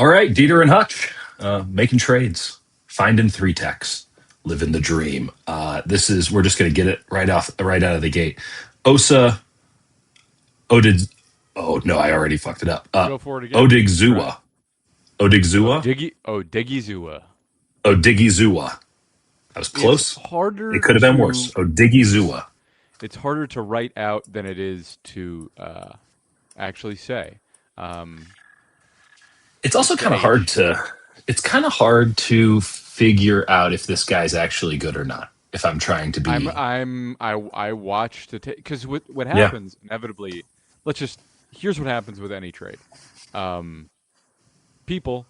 All right, Dieter and Hutch, making trades, finding three techs, living the dream. We're just going to get it right out of the gate. Osa Odid. Oh no, I already fucked it up. Go for it again. Try it. Odighizuwa. Odighizuwa. Odighizuwa. Odighizuwa. That was It's close. It harder could have been worse. to Odighizuwa. it's harder to write out than it is to actually say. Um, It's also the kind of hard H. to. It's kind of hard to figure out if this guy's actually good or not. If I'm trying to be, I watch the because what yeah, happens inevitably. Let's just Here's what happens with any trade. Um, People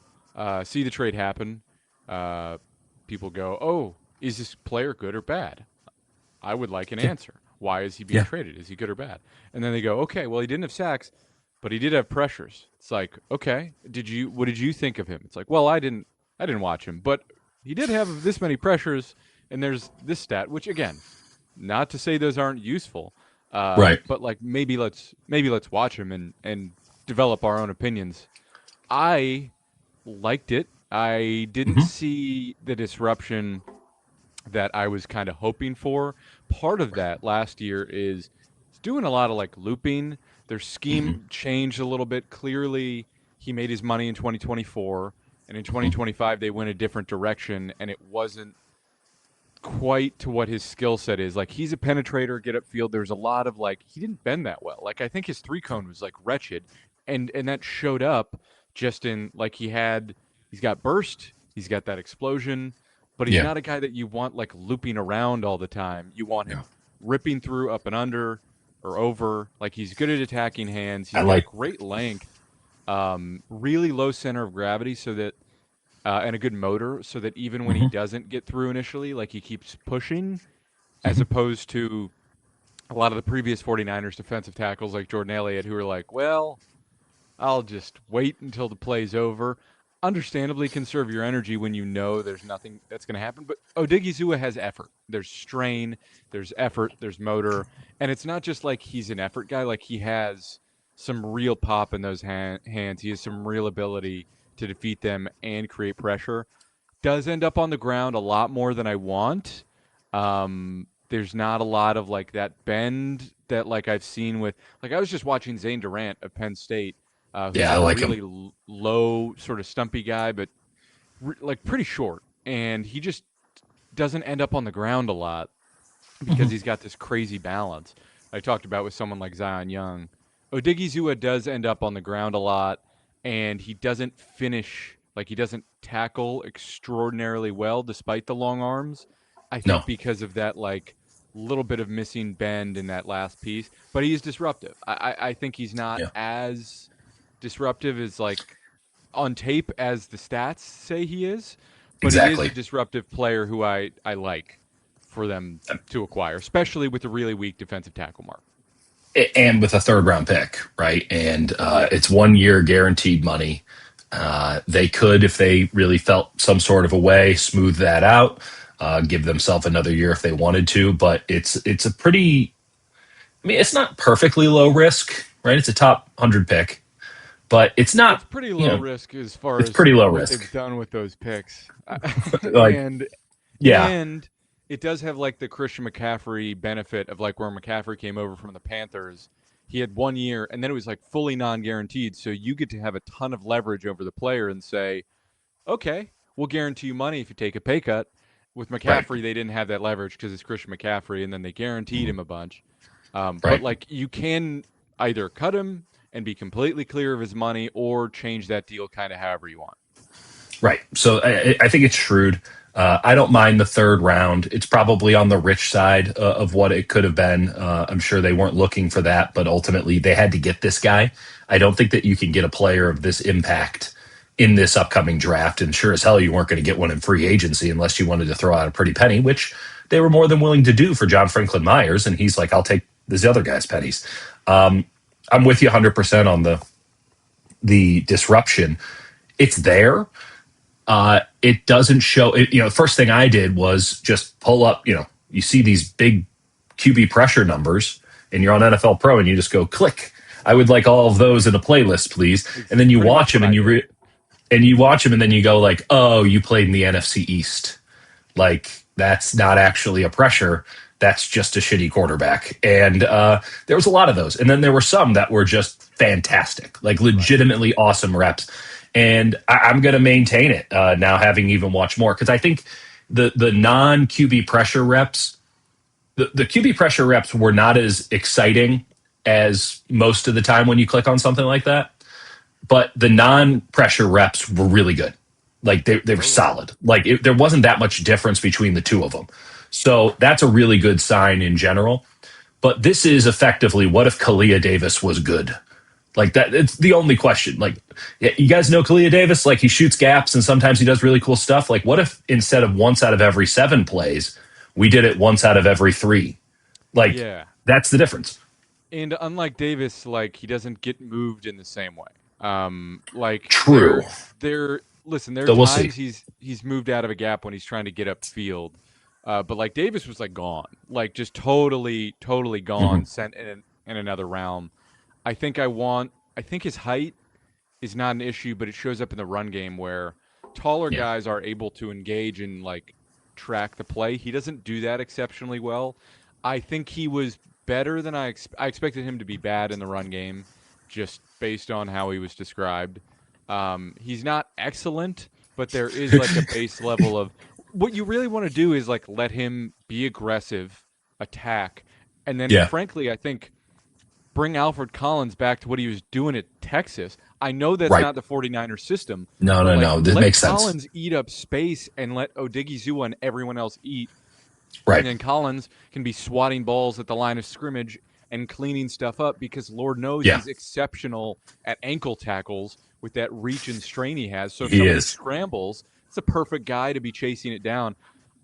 see the trade happen. Uh, People go, "Oh, is this player good or bad?" I would like an yeah, answer. Why is he being yeah. traded? Is he good or bad? And then they go, okay, well, he didn't have sacks, but he did have pressures. It's like, okay, what did you think of him? It's like, well, I didn't watch him, but he did have this many pressures, and there's this stat, which again, not to say those aren't useful, Right. but like maybe let's watch him and develop our own opinions. I liked it. I didn't Hmm. see the disruption that I was kind of hoping for. Part of that last year is it's doing a lot of like looping. Their Hmm. scheme changed a little bit. Clearly, he made his money in 2024, and in Hmm. 2025 they went a different direction, and it wasn't quite to what his skill set is. Like he's a penetrator, get upfield. There's a lot of like he didn't bend that well. Like I think his three cone was like wretched, and that showed up just in like he's got burst, he's got that explosion, but he's Yeah. not a guy that you want like looping around all the time. You want Yeah. him ripping through up and under or over. Like he's good at attacking hands. I He's got like. great length, really low center of gravity, so that and a good motor, so that even when he Hmm. doesn't get through initially, like he keeps pushing, as Hmm. opposed to a lot of the previous 49ers defensive tackles like Jordan Elliott, who are like, well, I'll just wait until the play's over. Understandably, conserve your energy when you know there's nothing that's going to happen. But Odighizuwa has effort. There's strain, there's effort, there's motor. And it's not just like he's an effort guy, like he has some real pop in those hands. He has some real ability to defeat them and create pressure. Does end up on the ground a lot more than I want. There's not a lot of like that bend that like I've seen with like I was just watching Zane Durant of Penn State, who's Yeah, I like a like really him. low sort of stumpy guy, but like pretty short, and he just doesn't end up on the ground a lot because Hmm. he's got this crazy balance. I talked about with someone like Zion Young. Odighizuwa does end up on the ground a lot, and he doesn't finish like he doesn't tackle extraordinarily well despite the long arms. I No. think because of that like little bit of missing bend in that last piece, but he is disruptive. I think he's not Yeah. as disruptive as like on tape as the stats say he is, but he is a Exactly. disruptive player who I like for them to acquire, especially with a really weak defensive tackle mark. And with a third round pick, right? And Yeah. it's 1 year guaranteed money. They could, if they really felt some sort of a way, smooth that out, give themselves another year if they wanted to. But it's a pretty. I mean, it's not perfectly low risk, right? It's a top 100 pick, but it's It's not. pretty You low know, risk as far it's as pretty low what they've risk. done with those picks, Like, and yeah, and it does have like the Christian McCaffrey benefit of like where McCaffrey came over from the Panthers. He had 1 year, and then it was like fully non-guaranteed, so you get to have a ton of leverage over the player and say, okay, we'll guarantee you money if you take a pay cut. With right, McCaffrey, they didn't have that leverage because it's Christian McCaffrey, and then they guaranteed mhm, him a bunch. But right, like you can either cut him and be completely clear of his money, or change that deal kind of however you want. right. So I think it's shrewd. I don't mind the third round. It's probably on the rich side of what it could have been. I'm sure they weren't looking for that, but ultimately they had to get this guy. I don't think that you can get a player of this impact in this upcoming draft. And sure as hell, you weren't going to get one in free agency unless you wanted to throw out a pretty penny, which they were more than willing to do for John Franklin Myers. And he's like, I'll take this other guy's pennies. Um, I'm with you 100% on the disruption. It's there. It doesn't show it. The first thing I did was just pull up, you see these big QB pressure numbers and you're on NFL Pro and you just go click. I would like all of those in a playlist, please. And then you Pretty much watch what them and I you did. and you watch him, and then you go like, "Oh, you played in the NFC East. Like that's not actually a pressure. That's just a shitty quarterback." And there was a lot of those, and then there were some that were just fantastic, like Right. legitimately awesome reps. And I'm going to maintain it now, having even watched more, because I think the non QB pressure reps, the QB pressure reps were not as exciting as most of the time when you click on something like that, but the non-pressure reps were really good. Like they were Totally. solid. Like there wasn't that much difference between the two of them. So that's a really good sign in general. But this is effectively, what if Kalia Davis was good? Like that, it's the only question. Like, you guys know Kalia Davis? Like, he shoots gaps and sometimes he does really cool stuff. Like, what if instead of once out of every 7 plays, we did it once out of every 3? Like, Yeah. that's the difference. And unlike Davis, like he doesn't get moved in the same way. Like True. listen, there are So we'll see. times he's moved out of a gap when he's trying to get upfield. But like Davis was like gone, like just totally Mhm. gone, sent in another realm. I think his height is not an issue, but it shows up in the run game where taller Yeah. guys are able to engage and like track the play. He doesn't do that exceptionally well. I think he was better than I expected him to be bad in the run game, just based on how he was described. He's not excellent, but there is like a base level of what you really want to do is like let him be aggressive, attack, and then Yeah. frankly, I think bring Alfred Collins back to what he was doing at Texas. I know that's Right. not the 49ers system, No, but no, like no. This let makes sense. Collins eat up space and let Odighizuwa and everyone else eat. And Right. then Collins can be swatting balls at the line of scrimmage and cleaning stuff up because Lord knows Yeah. he's exceptional at ankle tackles with that reach and strain he has. So if He somebody is. scrambles, it's a perfect guy to be chasing it down.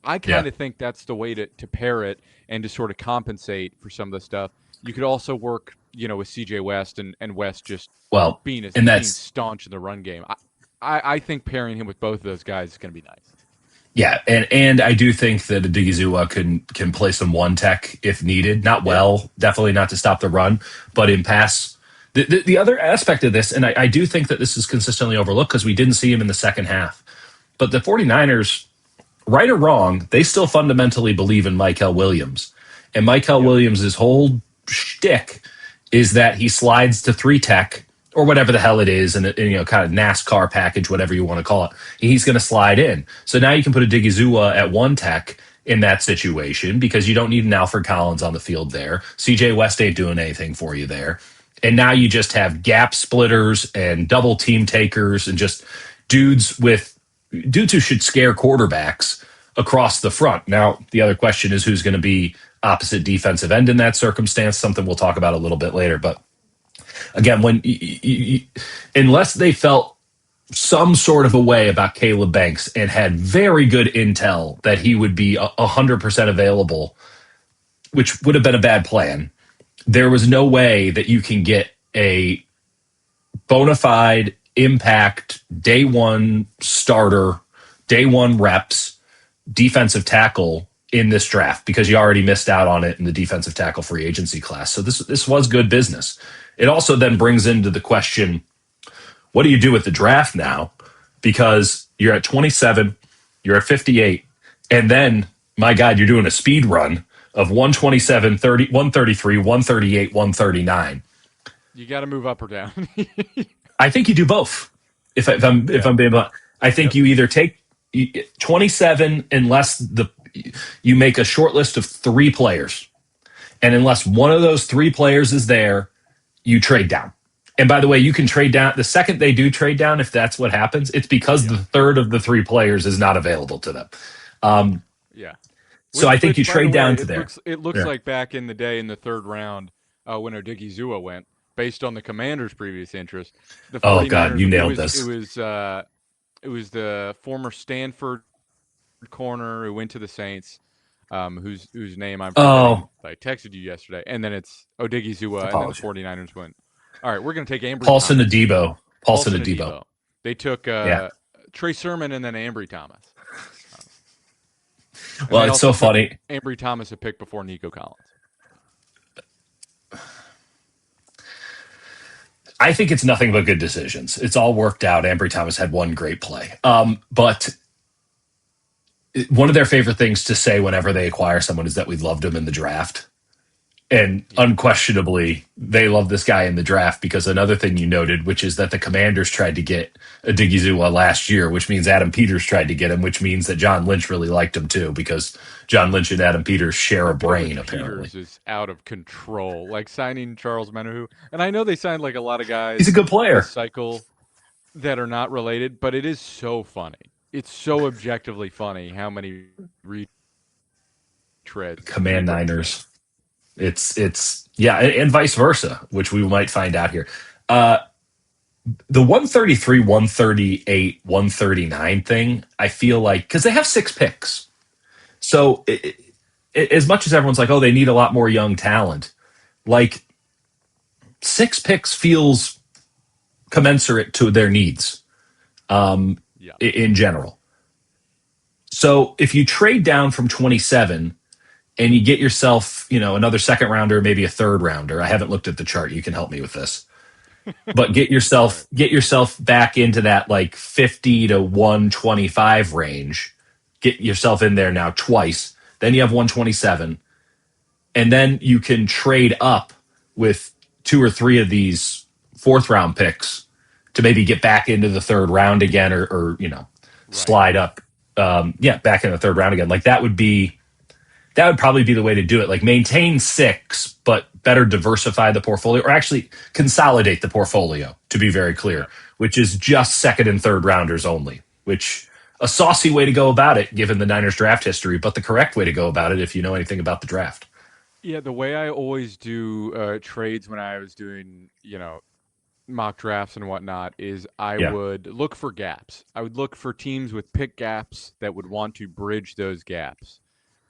I Yeah. kind of think that's the way to pair it and to sort of compensate for some of the stuff. You could also work, with CJ West and West just Well, being and being that's staunch in the run game. I think pairing him with both of those guys is going to be nice. yeah, and I do think that Odighizuwa can play some one tech if needed. Not Yeah. well, definitely not to stop the run, but in pass. The other aspect of this, and I do think that this is consistently overlooked because we didn't see him in the second half, but the 49ers, right or wrong, they still fundamentally believe in Michael Williams. And Michael Yep. Williams' whole shtick is that he slides to 3 tech or whatever the hell it is, and kind of NASCAR package, whatever you want to call it. He's going to slide in. So now you can put a Digizua at 1 tech in that situation because you don't need an Alfred Collins on the field there. CJ West ain't doing anything for you there. And now you just have gap splitters and double team takers and just dudes with dudes who should scare quarterbacks across the front. Now, the other question is who's going to be opposite defensive end in that circumstance, something we'll talk about a little bit later. But again, unless they felt some sort of a way about Caleb Banks and had very good intel that he would be 100% available, which would have been a bad plan, there was no way that you can get a bona fide impact day one starter, day one reps defensive tackle in this draft because you already missed out on it in the defensive tackle free agency class. So this was good business. It also then brings into the question, what do you do with the draft now? Because you're at 27, you're at 58, and then my God, you're doing a speed run of 127, 30, 133, 138, 139. You got to move up or down. I think you do both. If Yeah. I'm being blunt, I think Yep. you either take 27 unless you make a short list of 3 players, and unless one of those 3 players is there, you trade down. And by the way, you can trade down the second they do trade down. If that's what happens, it's because Yeah. the third of the 3 players is not available to them. Um, Yeah. so I think you Which by the trade way, down to there. it looks Yeah. like back in the day in the third round when Odighizuwa went, based on the Commanders' previous interest, the Oh God, 49ers, you nailed this. it was the former Stanford corner who went to the Saints, whose name I'm forgetting. Oh, I texted you yesterday, and then it's Odighizuwa, and then the apology. 49ers went. All right, we're going to take Ambry Paulson Thomas. Adebo. Paulson Paulson Adebo. Adebo. They took Yeah. Trey Sermon and then Ambry Thomas. And Well, they it's also so took funny. Ambry Thomas a pick before Nico Collins. I think it's nothing but good decisions. It's all worked out. Ambry Thomas had one great play. But one of their favorite things to say whenever they acquire someone is that we loved him in the draft. And Yeah. unquestionably, they love this guy in the draft because another thing you noted, which is that the Commanders tried to get Odighizuwa last year, which means Adam Peters tried to get him, which means that John Lynch really liked him too because John Lynch and Adam Peters share a The thing brain, with apparently. Peters is out of control. Like signing Charles Menahu, and I know they signed like a lot of He's a guys good this player. cycle that are not related, but it is so funny. It's so objectively funny how many retreads he Command brings in. Niners. It's yeah, and vice versa, which we might find out here. Uh, the 133, 138, 139 thing, I feel like because they have six picks. So as much as everyone's like, oh, they need a lot more young talent, like six picks feels commensurate to their needs Yeah, in general. So if you trade down from 27 and you get yourself, another second rounder, maybe a third rounder. I haven't looked at the chart. You can help me with this. But get right. yourself back into that like 50 to 125 range. Get yourself in there now twice. Then you have 127. And then you can trade up with two or three of these fourth round picks to maybe get back into the third round again or Right. slide up back in the third round again. Like that would probably be the way to do it. Like maintain six, but better diversify the portfolio, or actually consolidate the portfolio, to be very clear, Yep. which is just second and third rounders only, which a saucy way to go about it, given the Niners draft history, but the correct way to go about it if you know anything about the draft. Yeah, the way I always do trades when I was doing, mock drafts and whatnot is I Yeah. would look for gaps. I would look for teams with pick gaps that would want to bridge those gaps.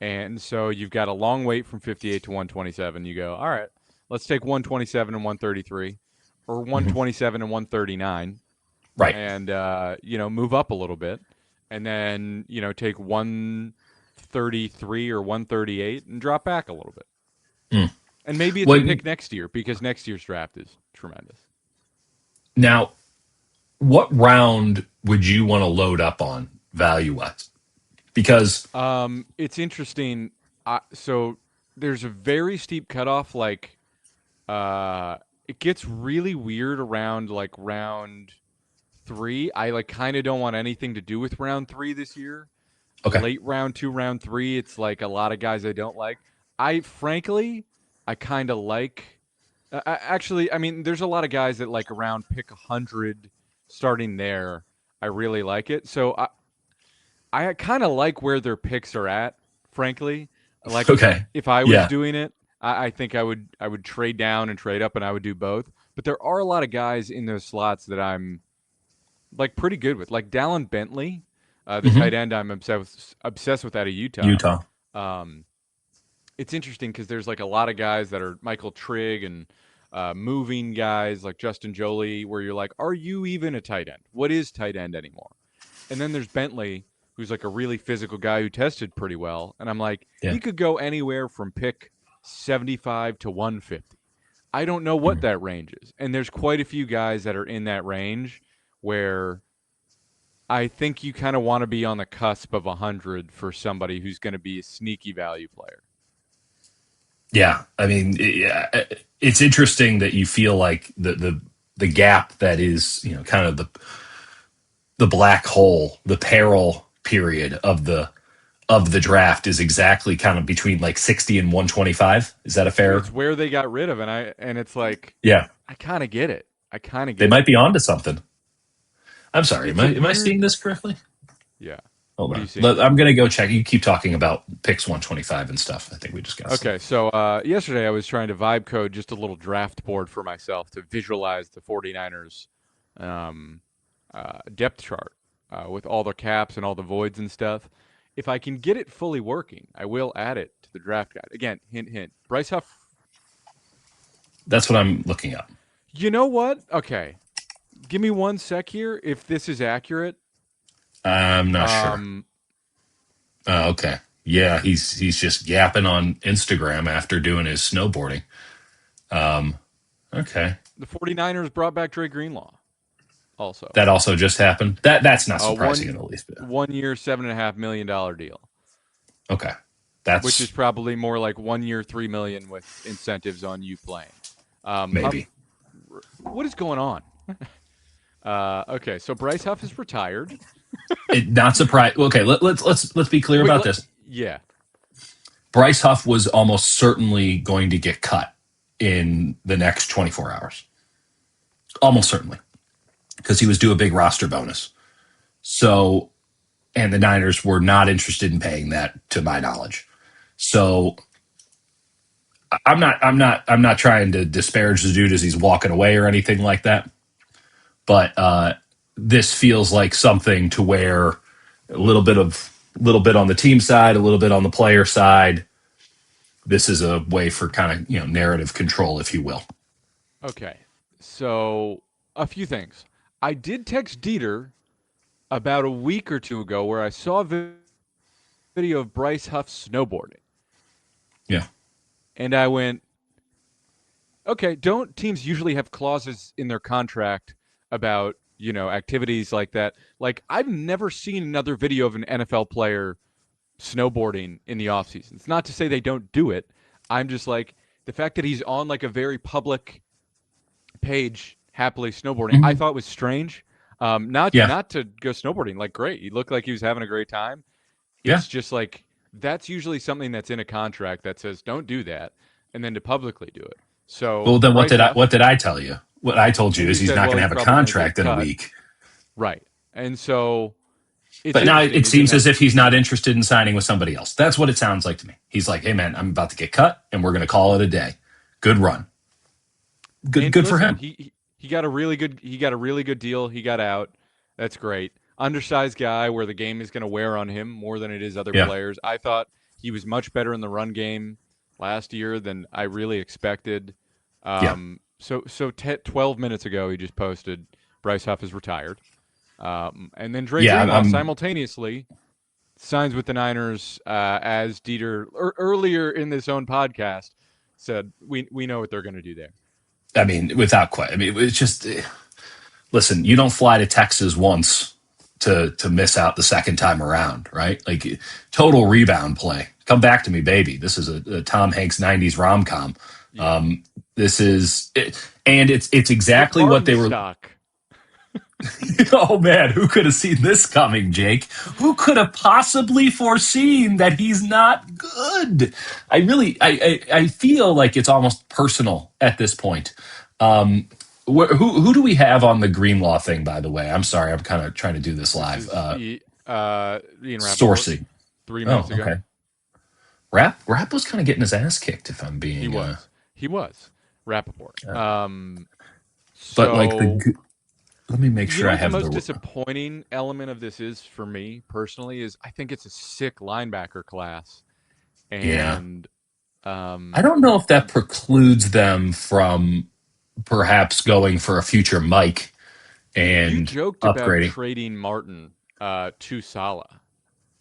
And so you've got a long wait from 58 to 127. You go, all right, let's take 127 and 133 or Mhm. 127 and 139 Right. and, move up a little bit. And then, take 133 or 138 and drop back a little bit. Mm. And maybe it's a Well, pick next year because next year's draft is tremendous. now, what round would you want to load up on value wise? Because It's interesting. So there's a very steep cutoff. Like, it gets really weird around like round three. I like kind of don't want anything to do with round three this year. okay, Late round two, round three, it's like a lot of guys I don't like. I frankly, I kind of like. Actually, I mean, there's a lot of guys that like around pick 100, starting there. I really like it. So I kind of like where their picks are at, frankly. Like okay, if I was yeah, doing it, I think I would trade down and trade up, and I would do both. But there are a lot of guys in those slots that I'm like pretty good with, like Dallin Bentley, the hmm tight end. I'm obsessed with out of Utah. Utah. Um, it's interesting because there's like a lot of guys that are Michael Trigg and moving guys like Justin Jolie, where you're like, are you even a tight end? What is tight end anymore? And then there's Bentley, who's like a really physical guy who tested pretty well. And I'm like, Yeah. he could go anywhere from pick 75 to 150. I don't know what Mhm. that range is. And there's quite a few guys that are in that range where I think you kind of want to be on the cusp of 100 for somebody who's going to be a sneaky value player. Yeah, I mean, it's interesting that you feel like the gap that is kind of the black hole, the peril period of the draft is exactly kind of between like 60 and 125. Is that a fair? It's where they got rid of, and it's like Yeah, I kind of get it. I kind of they get it. might be onto something. I'm sorry, am It's a I seeing weird, this correctly? yeah. Hold What are you on, seeing? I'm gonna go check. You keep talking about picks 125 and stuff. I think we just got some. Okay, so yesterday I was trying to vibe code just a little draft board for myself to visualize the 49ers um, depth chart with all the caps and all the voids and stuff. If I can get it fully working, I will add it to the draft guide. Again, hint, hint. Bryce Huff. That's what I'm looking up. You know what? Okay, give me one sec here. If this is accurate, I'm not sure. um, Oh, okay. Yeah, he's just yapping on Instagram after doing his snowboarding. Okay. The 49ers brought back Dre Greenlaw also. That also just happened. That's not A surprising one in the least bit. 1 year, $7.5 million deal, Okay. which is That's probably more like 1 year, 3 million with incentives on you playing. Huff, maybe. what is going on? Okay, so Bryce Huff is retired. Not surprised. Okay, let's be clear Wait, about this. yeah, Bryce Huff was almost certainly going to get cut in the next 24 hours. Almost certainly. Because he was due a big roster bonus. So, and the Niners were not interested in paying that, to my knowledge. So I'm not trying to disparage the dude as he's walking away or anything like that. But this feels like something to where a little bit on the team side, a little bit on the player side. This is a way for kind of narrative control, if you will. okay. So a few things. I did text Dieter about a week or two ago where I saw a video of Bryce Huff snowboarding, Yeah. and I went, okay, don't teams usually have clauses in their contract about, activities like that? Like, I've never seen another video of an NFL player snowboarding in the offseason. It's not to say they don't do it. I'm just like, the fact that he's on like a very public page happily snowboarding, I Mhm. thought was strange. Not Yeah. not to go snowboarding, like great. He looked like he was having a great time. Yeah. It's just like that's usually something that's in a contract that says don't do that, and then to publicly do it. Well, So then what Bryce did I Huff, what did I tell you? What I told you well, is you he's said, not well, going to he's have a probably going to get contract in a cut, week. right? And so it's But now interesting. it He's going seems to have as if he's not interested in signing with somebody else. That's what it sounds like to me. He's like, "Hey, man, I'm about to get cut, and we're going to call it a day. Good run. Good, and good for listen, him." he got a really good deal. He got out. That's great. Undersized guy where the game is going to wear on him more than it is other Yeah. players. I thought he was much better in the run game last year than I really expected. Yeah. 12 minutes ago he just posted Bryce Huff is retired. And then Dre Yeah. Greenlaw simultaneously signs with the Niners, as Dieter earlier in this own podcast said. We know what they're going to do there. I mean, without question. I mean, it's just listen. You don't fly to Texas once to miss out the second time around, right? Like total rebound play. Come back to me, baby. This is a Tom Hanks '90s rom com. Yeah. This is it, and it's Nick exactly what Martin they were. stock. Oh man, who could have seen this coming, Jake? Who could have possibly foreseen that he's not good? I feel like it's almost personal at this point. Who do we have on the Greenlaw thing? By the way, I'm sorry, I'm kind of trying to do this This live. is Ian Rappaport Sourcing. 3 minutes Oh, ago. okay. Rap was kind of getting his ass kicked, if I'm being. He was Rappaport. But like So let me make you sure know I what the have most the. disappointing element of this is for me personally is I think it's a sick linebacker class, Yeah, and I don't know if that precludes them from perhaps going for a future Mike you and joked about upgrading. trading Martin to Salah.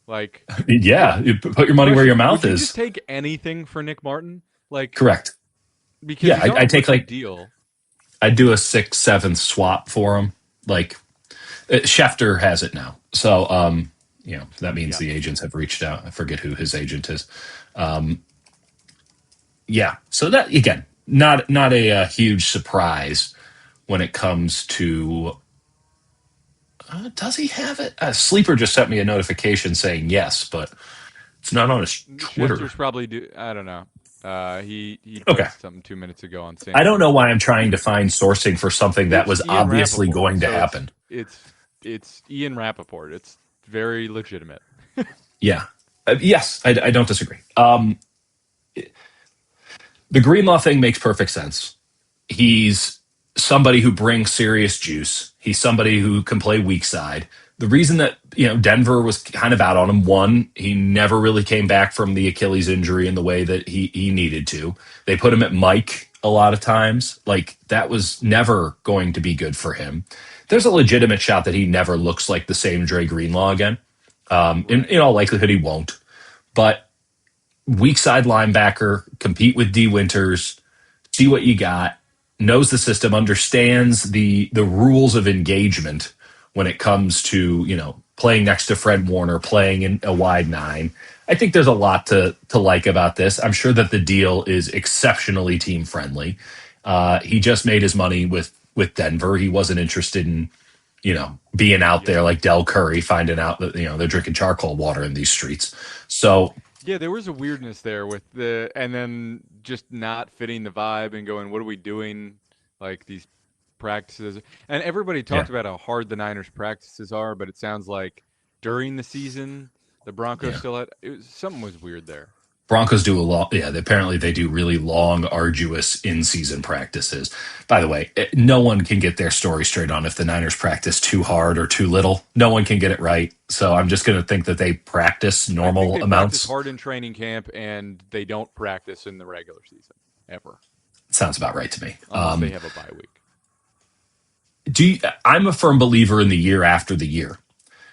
Like, Yeah, you put your money where your question: would mouth you just is. take anything for Nick Martin? Like, Correct. because Yeah, he's on I a take rookie like deal. I do a 6/7 swap for him. Like Schefter has it now, so that means Yeah. the agents have reached out. I forget who his agent is. Um, yeah, so that again, not a huge surprise when it comes to. Does he have it? Sleeper just sent me a notification saying yes, but it's not on his Twitter. Schefter's probably do. I don't know. He Okay. posted something 2 minutes ago on I don't know Sanford. why I'm trying to find sourcing for something that It's was Ian obviously Rappaport, going to so happen. it's Ian Rappaport. It's very legitimate. Yeah. Yes, I don't disagree. The Greenlaw thing makes perfect sense. He's somebody who brings serious juice. He's somebody who can play weak side. The reason that Denver was kind of out on him, one, he never really came back from the Achilles injury in the way that he needed to. They put him at Mike a lot of times. Like that was never going to be good for him. There's a legitimate shot that he never looks like the same Dre Greenlaw again. Right. In all likelihood, he won't. But weak side linebacker, compete with D Winters, see what you got. knows the system, understands the rules of engagement when it comes to playing next to Fred Warner, playing in a wide nine. I think there's a lot to like about this. I'm sure that the deal is exceptionally team friendly. He just made his money with Denver. He wasn't interested in being out Yep. there like Del Curry, finding out that they're drinking charcoal water in these streets. So Yeah, there was a weirdness there with and then just not fitting the vibe and going, what are we doing? Like these practices. And everybody yeah, talked about how hard the Niners practices are, but it sounds like during the season, the Broncos yeah. still had, something was weird there. Broncos do a lot. Yeah, apparently they do really long, arduous in-season practices. By the way, no one can get their story straight on if the Niners practice too hard or too little. No one can get it right. So I'm just going to think that they practice I think normal they practice amounts. hard in training camp and they don't practice in the regular season ever, Sounds about right to me. unless they have a bye week. I'm a firm believer in the year after the year.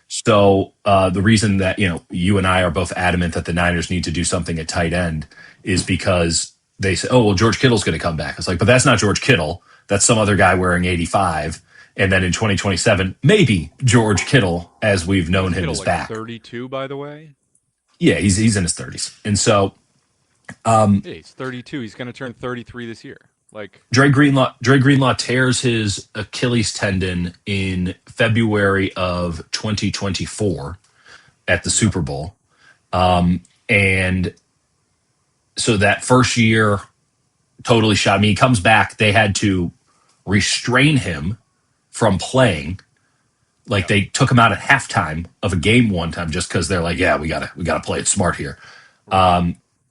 So the reason that you and I are both adamant that the Niners need to do something at tight end is because they say, "Oh well, George Kittle's going to come back." It's like, but that's not George Kittle. That's some other guy wearing 85. And then in 2027, maybe George Kittle, as we've known Isn't him, Kittle is like back. 32, by the way? Yeah, he's in his 30s, and so Yeah, he's 32. He's going to turn 33 this year. Like, Dre Greenlaw tears his Achilles tendon in February of 2024 at the yep. Super Bowl. And so that first year totally shot me. He comes back. They had to restrain him from playing. Like Yep. they took him out at halftime of a game one time just because they're like, yeah, we gotta play it smart here. Right.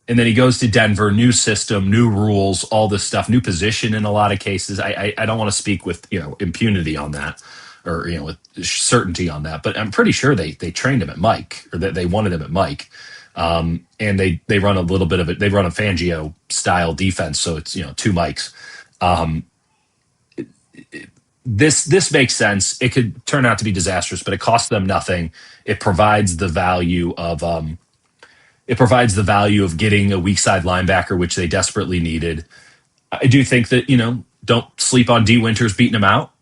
And then he goes to Denver, new system, new rules, all this stuff, new position in a lot of cases. I don't want to speak with impunity on that, or with certainty on that, but I'm pretty sure they trained him at Mike, or that they wanted him at Mike. And they run a little bit of it. They run a Fangio style defense, so it's two Mikes. This makes sense. It could turn out to be disastrous, but it costs them nothing. It provides the value of getting a weak side linebacker, which they desperately needed. I do think that don't sleep on D Winters beating him out.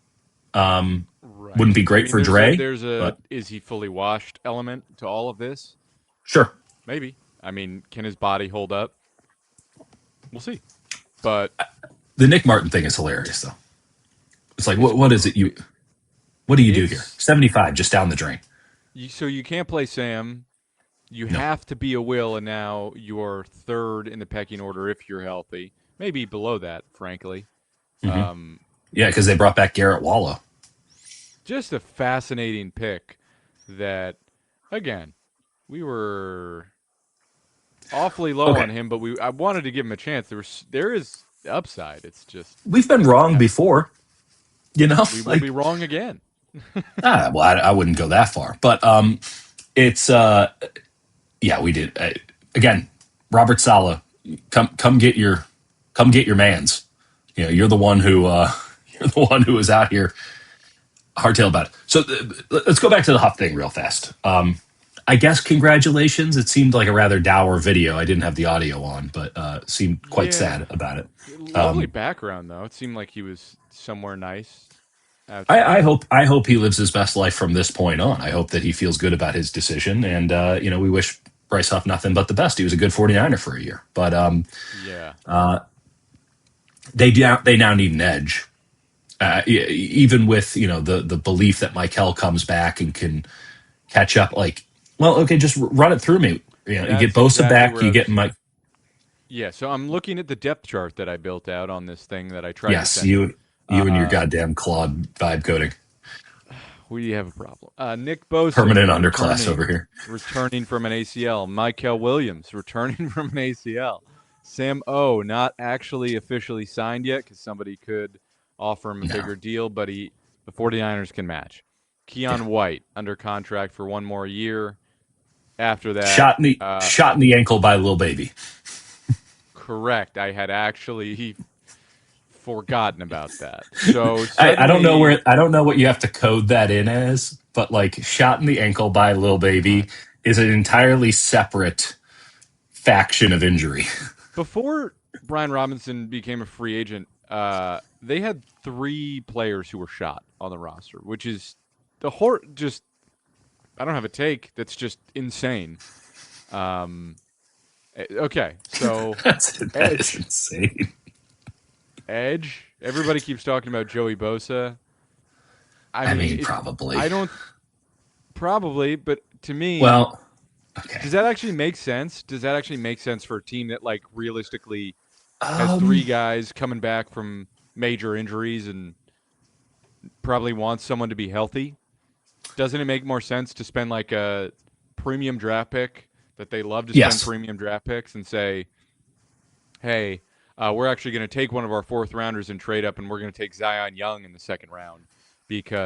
Wouldn't Right. be I great mean, for Dre, there's a but is he fully washed element to all of this? sure. Maybe. I mean, can his body hold up? We'll see. But The Nick Martin thing is hilarious, though. It's like, it's what is it? What do you do here? it's 75 just down the drain. so you can't play Sam. You No. have to be a Will, and now you're third in the pecking order if you're healthy. Maybe below that, frankly. Hmm. Um, Yeah, because they brought back Garrett Wallow. just a fascinating pick that, again, we were awfully low Okay, on him, but I wanted to give him a chance. There is upside. It's just we've been wrong have before. we will be Like wrong again. well, I wouldn't go that far, but it's yeah, we did. Again, Robert Sala, come get your man's. You're the one who you're the one who is out here hardtail about it. So let's go back to the Huff thing real fast. I guess congratulations. It seemed like a rather dour video. I didn't have the audio on, but seemed quite Yeah, sad about it. lovely background though. It seemed like he was somewhere nice I outside. hope he lives his best life from this point on. I hope that he feels good about his decision, and we wish Bryce Huff nothing but the best. He was a good 49er for a year, but Yeah, they now need an edge. Even with the belief that Michael comes back and can catch up. Like, well, okay, just run it through me. You get that's Bosa exactly back, where you I get was. Mike. Yeah, so I'm looking at the depth chart that I built out on this thing that I tried to Yes, send you. you and your Uh, goddamn Claude vibe coding, we have a problem. Nick Bosa permanent underclass over here. returning from an ACL. Michael Williams returning from an ACL. Sam O not actually officially signed yet because somebody could offer him a No, bigger deal, but the 49ers can match. yeah, Keon White under contract for one more year. After that, shot in the ankle by Lil Baby. correct. I had actually forgotten about that. So I don't know suddenly, I don't know what you have to code that in as, but like shot in the ankle by Lil uh, Baby is an entirely separate faction of injury. before Brian Robinson became a free agent, they had 3 players who were shot on the roster, which is just I don't have a take. That's just insane. Um, okay, so That is Edge, insane. Edge. Everybody keeps talking about Joey Bosa. I I mean, mean, if probably. I don't probably, but to me, Well, okay. does that actually make sense? Does that actually make sense for a team that like realistically has Um, 3 guys coming back from major injuries and probably wants someone to be healthy? Doesn't it make more sense to spend like a premium draft pick that they love to spend yes. premium draft picks and say, hey, we're actually going to take one of our 4th rounders and trade up, and we're going to take Zion Young in the 2nd round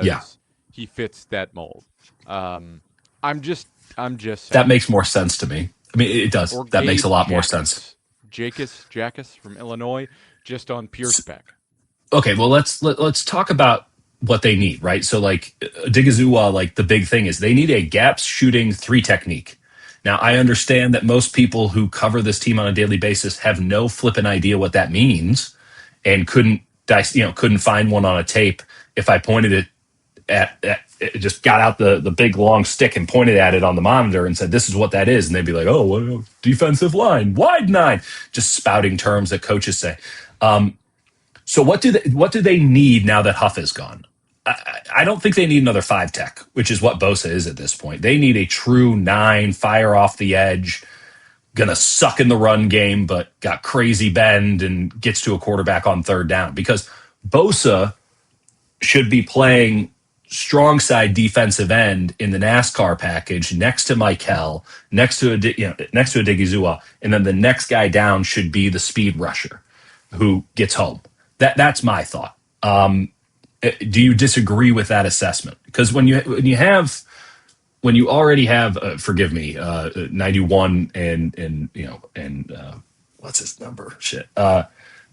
Yeah. because he fits that mold. Um, I'm just, I'm just That saying. makes more sense to me. I mean, it does. Or That makes a Gabe lot more sense. Jackus from Illinois, just on pure spec. Okay, well let's talk about what they need, right? So like Odighizuwa, like the big thing is they need a gaps shooting 3 technique. Now I Right. understand that most people who cover this team on a daily basis have no flipping idea what that means and couldn't find one on a tape if I pointed it at it, just got out the big long stick and pointed at it on the monitor and said this is what that is, and they'd be like, oh, well, defensive line wide 9, just spouting terms that coaches say. So what do they need now that Huff is gone? I don't think they need another 5 tech, which is what Bosa is at this point. They need a true 9, fire off the edge, gonna suck in the run game, but got crazy bend and gets to a quarterback on 3rd down. Because Bosa should be playing strong side defensive end in the NASCAR package next to Michael, next to a Digizua, and then the next guy down should be the speed rusher who gets home. That's my thought. Do you disagree with that assessment? Because when you already have forgive me 91 and what's his number shit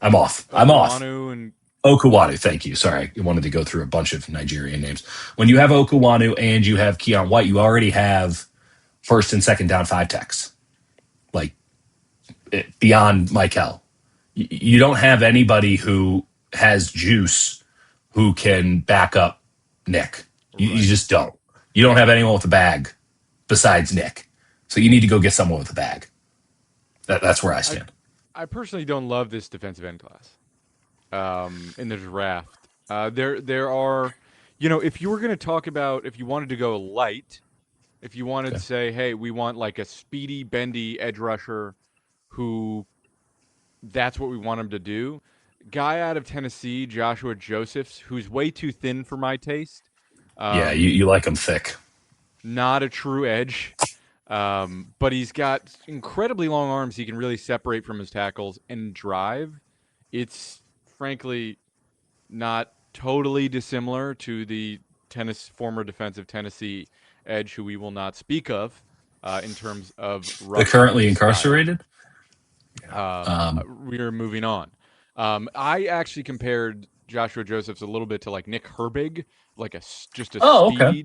I'm off. Okuwanu and Okuwanu, thank you. Sorry, I wanted to go through a bunch of Nigerian names. When you have Okuwanu and you have Keon White, you already have 1st and 2nd down 5 techs, like beyond Michael. You don't have anybody who has juice who can back up Nick. You right. just don't. You don't have anyone with a bag besides Nick. So you need to go get someone with a bag. That's where I I stand. I personally don't love this defensive end class in the draft. There are, if you were going to talk about if you wanted to go light, if you wanted to Okay. say, hey, we want like a speedy, bendy edge rusher who that's what we want him to do. Guy out of Tennessee, Joshua Josephs, who's way too thin for my taste. Yeah, you like them thick. Not a true edge, but he's got incredibly long arms. He can really separate from his tackles and drive. It's frankly not totally dissimilar to the former defensive Tennessee edge, who we will not speak of in terms of They're rough currently style. incarcerated. Um, We are moving on. I actually compared Joshua Josephs a little bit to like Nick Herbig, like just a oh, okay.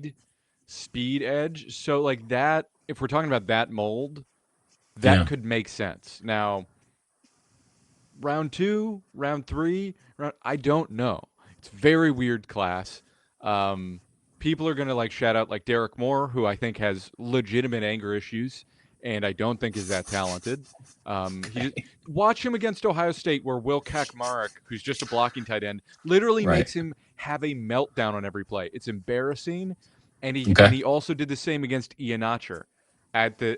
speed edge. So like that, if we're talking about that mold, that Yeah. could make sense. Now, round 2, round 3, I don't know. It's very weird class. Um, People are gonna like shout out like Derek Moore, who I think has legitimate anger issues, and I don't think is that talented. He Okay. Watch him against Ohio State, where Will Kakmarek, who's just a blocking tight end, literally Right. makes him have a meltdown on every play. It's embarrassing, and he Okay. also did the same against Ian Archer at the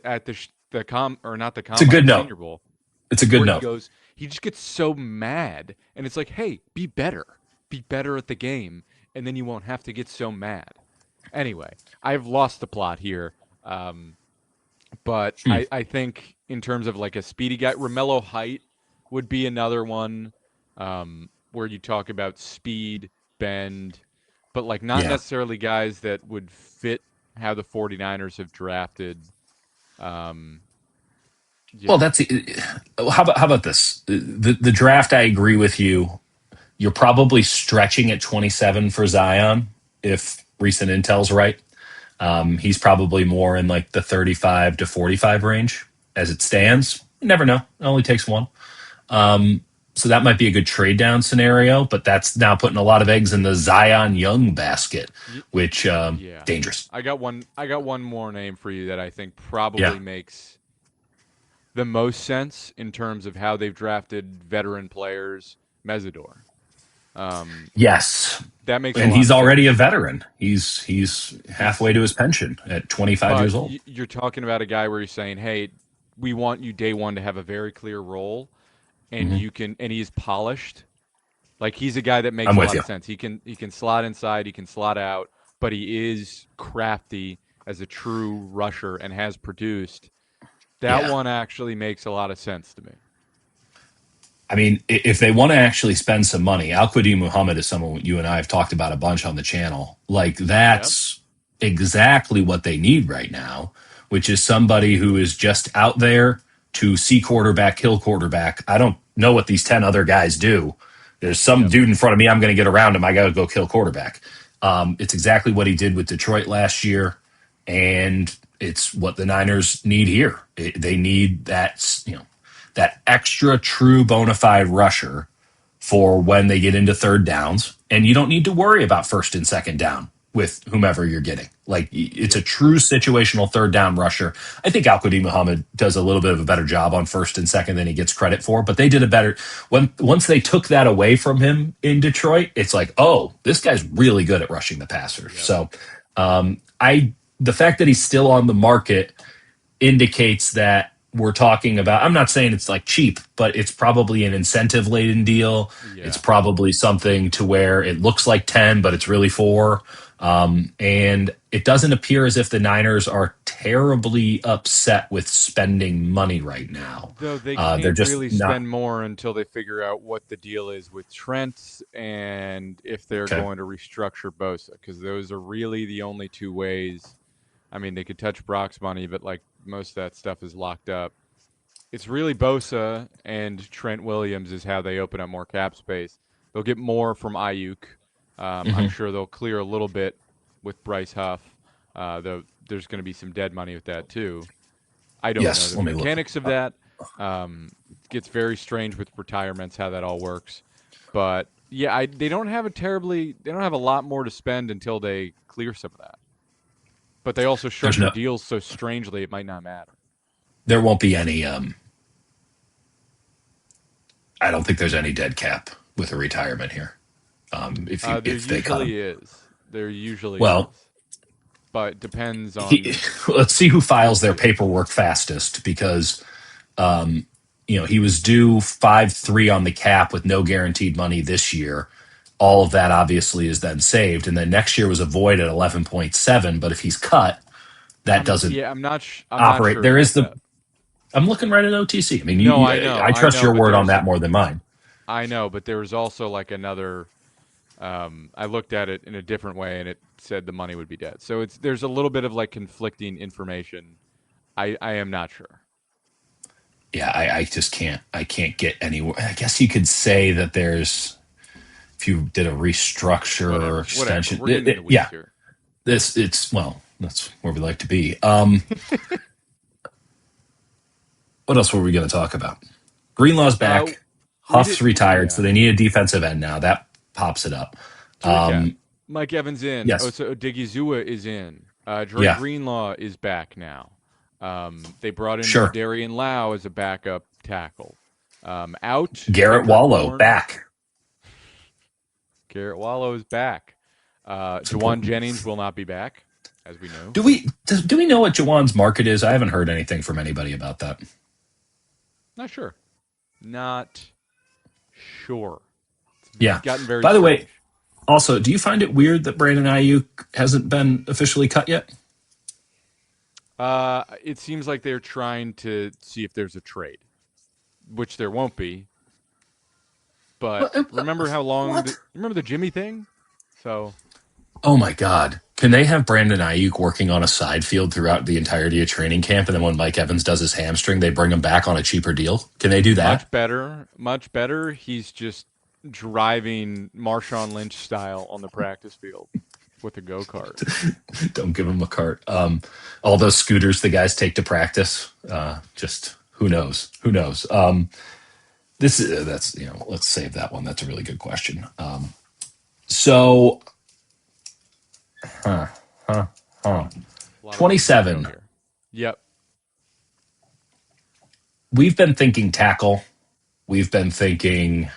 com or not the It's a combine, good the note. Senior Bowl, It's a good where note. he just gets so mad, and it's like, hey, be better at the game, and then you won't have to get so mad. Anyway, I've lost the plot here, but Hmm. I think in terms of like a speedy guy, Romello Height would be another one where you talk about speed, bend, but like not Yeah. necessarily guys that would fit how the 49ers have drafted. Um, Well, yeah, that's how about this? The draft. I agree with you. You're probably stretching at 27 for Zion if recent intel's right. He's probably more in like the 35 to 45 range as it stands. You never know. It only takes one. So that might be a good trade down scenario, but that's now putting a lot of eggs in the Zion Young basket, Y- which yeah. dangerous. I got one more name for you that I think Yeah. probably makes the most sense in terms of how they've drafted veteran players. Mesidor. Um, Yes. that makes a And lot he's of already a sense. veteran. He's He's halfway to his pension at 25 but years old. you're talking about a guy where you're saying, "Hey, we want you day one to have a very clear role, and Hmm. he's polished. Like he's a guy that makes I'm a with lot you. of sense. He can slot inside, he can slot out, but he is crafty as a true rusher and has produced. That Yeah. one actually makes a lot of sense to me. I mean, if they want to actually spend some money, Al Qadi Muhammad is someone you and I have talked about a bunch on the channel. Like, Yep. that's exactly what they need right now, which is somebody who is just out there to see quarterback, kill quarterback. I don't know what these 10 other guys do. There's some Yep. dude in front of me. I'm going to get around him. I got to go kill quarterback. It's exactly what he did with Detroit last year. And it's what the Niners need here. They need that, that extra true bona fide rusher for when they get into third downs. And you don't need to worry about first and second down with whomever you're getting. Like, it's a Yep. true situational third down rusher. I think Al Qadi Muhammad does a little bit of a better job on first and second than he gets credit for, but they did a better once they took that away from him in Detroit, it's like, oh, this guy's really good at rushing the passer. Yep. So I the fact that he's still on the market indicates that we're talking about, I'm not saying it's like cheap, but it's probably an incentive laden deal. It's Yeah. probably something to where it looks like 10, but it's really 4. And it doesn't appear as if the Niners are terribly upset with spending money right now. Though they They're can't just really not. spend more until they figure out what the deal is with Trent and if they're Okay. going to restructure Bosa, because those are really the only two ways. I mean, they could touch Brock's money, but like most of that stuff is locked up. It's really Bosa and Trent Williams is how they open up more cap space. They'll get more from Ayuk. I'm Mhm. sure they'll clear a little bit with Bryce Huff. Though there's going to be some dead money with that too. I don't know Yes. the Let me look. mechanics of that. It gets very strange with retirements how that all works. But yeah, they don't have a lot more to spend until they clear some of that. But they also There's structure no, deals so strangely it might not matter. there won't be any, I don't think there's any dead cap with a retirement here. There If they cut him. usually is. There usually Well, is. But it depends he, on. let's see who We'll files their see. paperwork fastest because he was due 5-3 on the cap with no guaranteed money this year. All of that obviously is then saved, and then next year was a void at 11.7. But if he's cut, that doesn't I'm not operate. sure There is about the. that. I'm looking right at OTC. I mean, No, I know, I I trust know, your but word on that more than mine. there was also like another. I looked at it in a different way, and it said the money would be dead. So there's a little bit of like conflicting information. I am not sure. Yeah, I just can't. I can't get anywhere. I guess you could say that there's if you did a restructure or Whatever. extension. We're getting in the Yeah, weeds here. it's well, that's where we like to be. What else were we going to talk about? Greenlaw's Uh, back. we Huff's did. retired, so Yeah. they need a defensive end now. That pops it up. To recap, Um, Mike Evans in. yes, Osa Odighizuwa is in. Dre yeah, Greenlaw is back now. They brought in sure. Darian Lau as a backup tackle. Out Garrett Kendrick Wallow Bourne. back. Garrett Wallow is back. It's Jawan important. Jennings will not be back, as we know. Do we know what Jawan's market is? I haven't heard anything from anybody about that. Not sure. Not sure. It's Yeah. gotten very By the way, strange. also, do you find it weird that Brandon Ayuk hasn't been officially cut yet? It seems like they're trying to see if there's a trade, which there won't be. But What? remember how long? What? Remember the Jimmy thing? So Oh my God. Can they have Brandon Ayuk working on a side field throughout the entirety of training camp? And then when Mike Evans does his hamstring, they bring him back on a cheaper deal? Can they do that? much better, much better. He's just driving Marshawn Lynch style on the practice field with a go kart. Don't give him a cart. All those scooters the guys take to practice, just who knows? Who knows? This is that's let's save that one. That's a really good question. So, huh, huh, huh. A lot of ways we could go 27. here. Yep. We've been thinking tackle. We've been thinking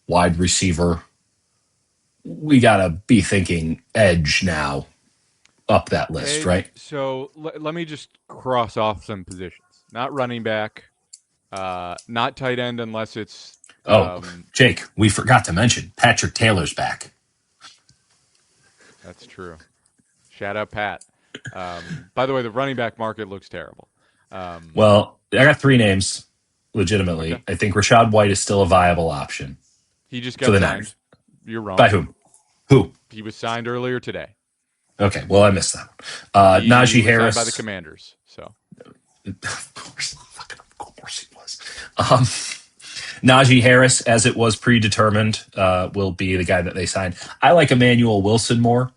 wide receiver. We gotta be thinking edge now up that list, Edge. right? So let me just cross off some positions. Not running back. Not tight end unless it's Oh, Jake, we forgot to mention Patrick Taylor's back. that's true. Shout out Pat. By the way, the running back market looks terrible. Um, Well, I got three names, okay. legitimately. I think Rashad White is still a viable option He just for got the signed. Niners. You're By wrong. whom? Who? He was signed earlier today. Okay, well, I missed that. He Najee was signed by the Harris. Commanders. So Of course, of course he was. Najee Harris, as it was predetermined, will be the guy that they signed. I like Emmanuel Wilson more.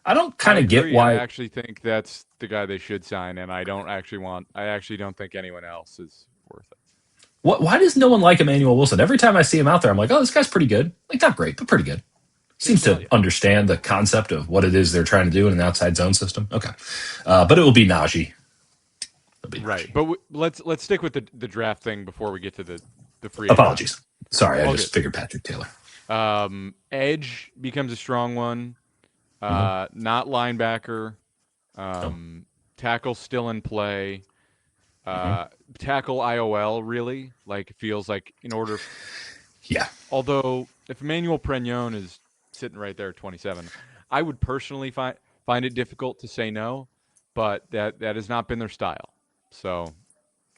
I don't I kind of get agree. I why. actually think that's the guy they should sign, and I don't actually want. I actually don't think anyone else is worth it. Why does no one like Emmanuel Wilson? Every time I see him out there, I'm like, oh, this guy's pretty good. Like, not great, but pretty good. Good Seems to value. understand the concept of what it is they're trying to do in an outside zone system. Okay, but it will be Najee. It'll be Right, Najee. but let's stick with the draft thing before we get to the free agency. Apologies. Sorry, I All good. just figured Patrick Taylor. Edge becomes a strong one. Mm-hmm. Not linebacker. Oh, Tackle still in play. mm-hmm. Uh, Tackle IOL really like feels like in order. Yeah. Although if Emmanuel Pregnon is sitting right there at 27, I would personally find it difficult to say no, but that has not been their style. So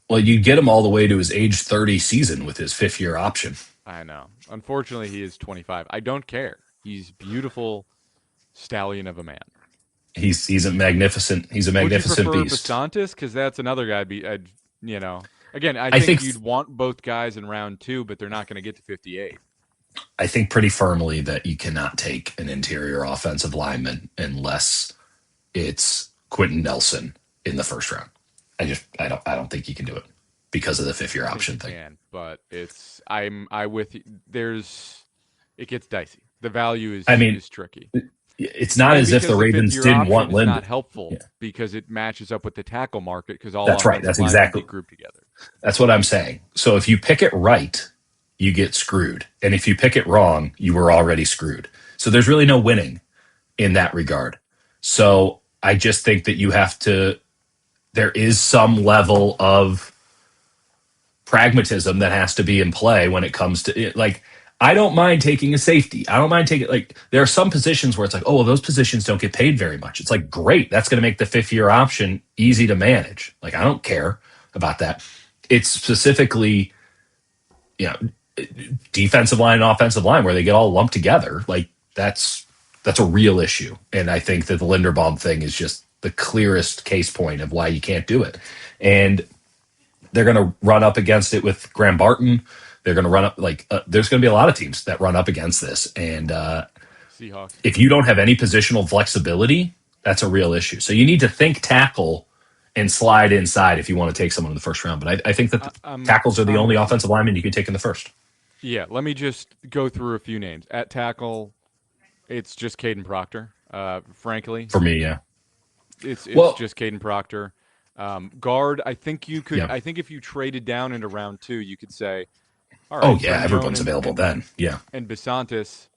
Well, you get him all the way to his age 30 season with his 5th year option. I know. Unfortunately, he is 25. I don't care. He's beautiful stallion of a man. He's a magnificent Would you prefer beast. Basantis? Because that's another guy. Again, I I think think you'd want both guys in round two, but they're not going to get to 58. I think pretty firmly that you cannot take an interior offensive lineman unless it's Quentin Nelson in the first round. I don't think you can do it because of the 5th year I think option you thing. can, but I with you. It gets dicey. The value I mean, is tricky. it's not And as if the because the fifth Ravens year didn't option want is not Linden. helpful Yeah, because it matches up with the tackle market because all that's right. offensive linemen get grouped together. That's what I'm saying. So if you pick it right, you get screwed. And if you pick it wrong, you were already screwed. So there's really no winning in that regard. So I just think that there is some level of pragmatism that has to be in play when it comes to it. Like, I don't mind taking a safety. I don't mind taking, like, there are some positions where it's like, oh, well, those positions don't get paid very much. It's like, great. That's going to make the 5th year option easy to manage. Like, I don't care about that. It's specifically, you know, defensive line and offensive line where they get all lumped together. Like, that's a real issue. And I think that the Linderbaum thing is just the clearest case point of why you can't do it. And they're going to run up against it with Graham Barton. They're going to run up there's going to be a lot of teams that run up against this. And Seahawks. if you don't have any positional flexibility, that's a real issue. So you need to think tackle and slide inside if you want to take someone in the first round. But I think that the tackles are the I'm only with you. offensive linemen you can take in the first. Yeah, let me just go through a few names. At tackle, it's just Caden Proctor. Frankly, For me, yeah. it's Well, just Caden Proctor. Guard, I think you could. yeah. I think if you traded down into round two, you could say, all Oh, right, yeah. Pregnon Everyone's available then. Yeah. and Basantis,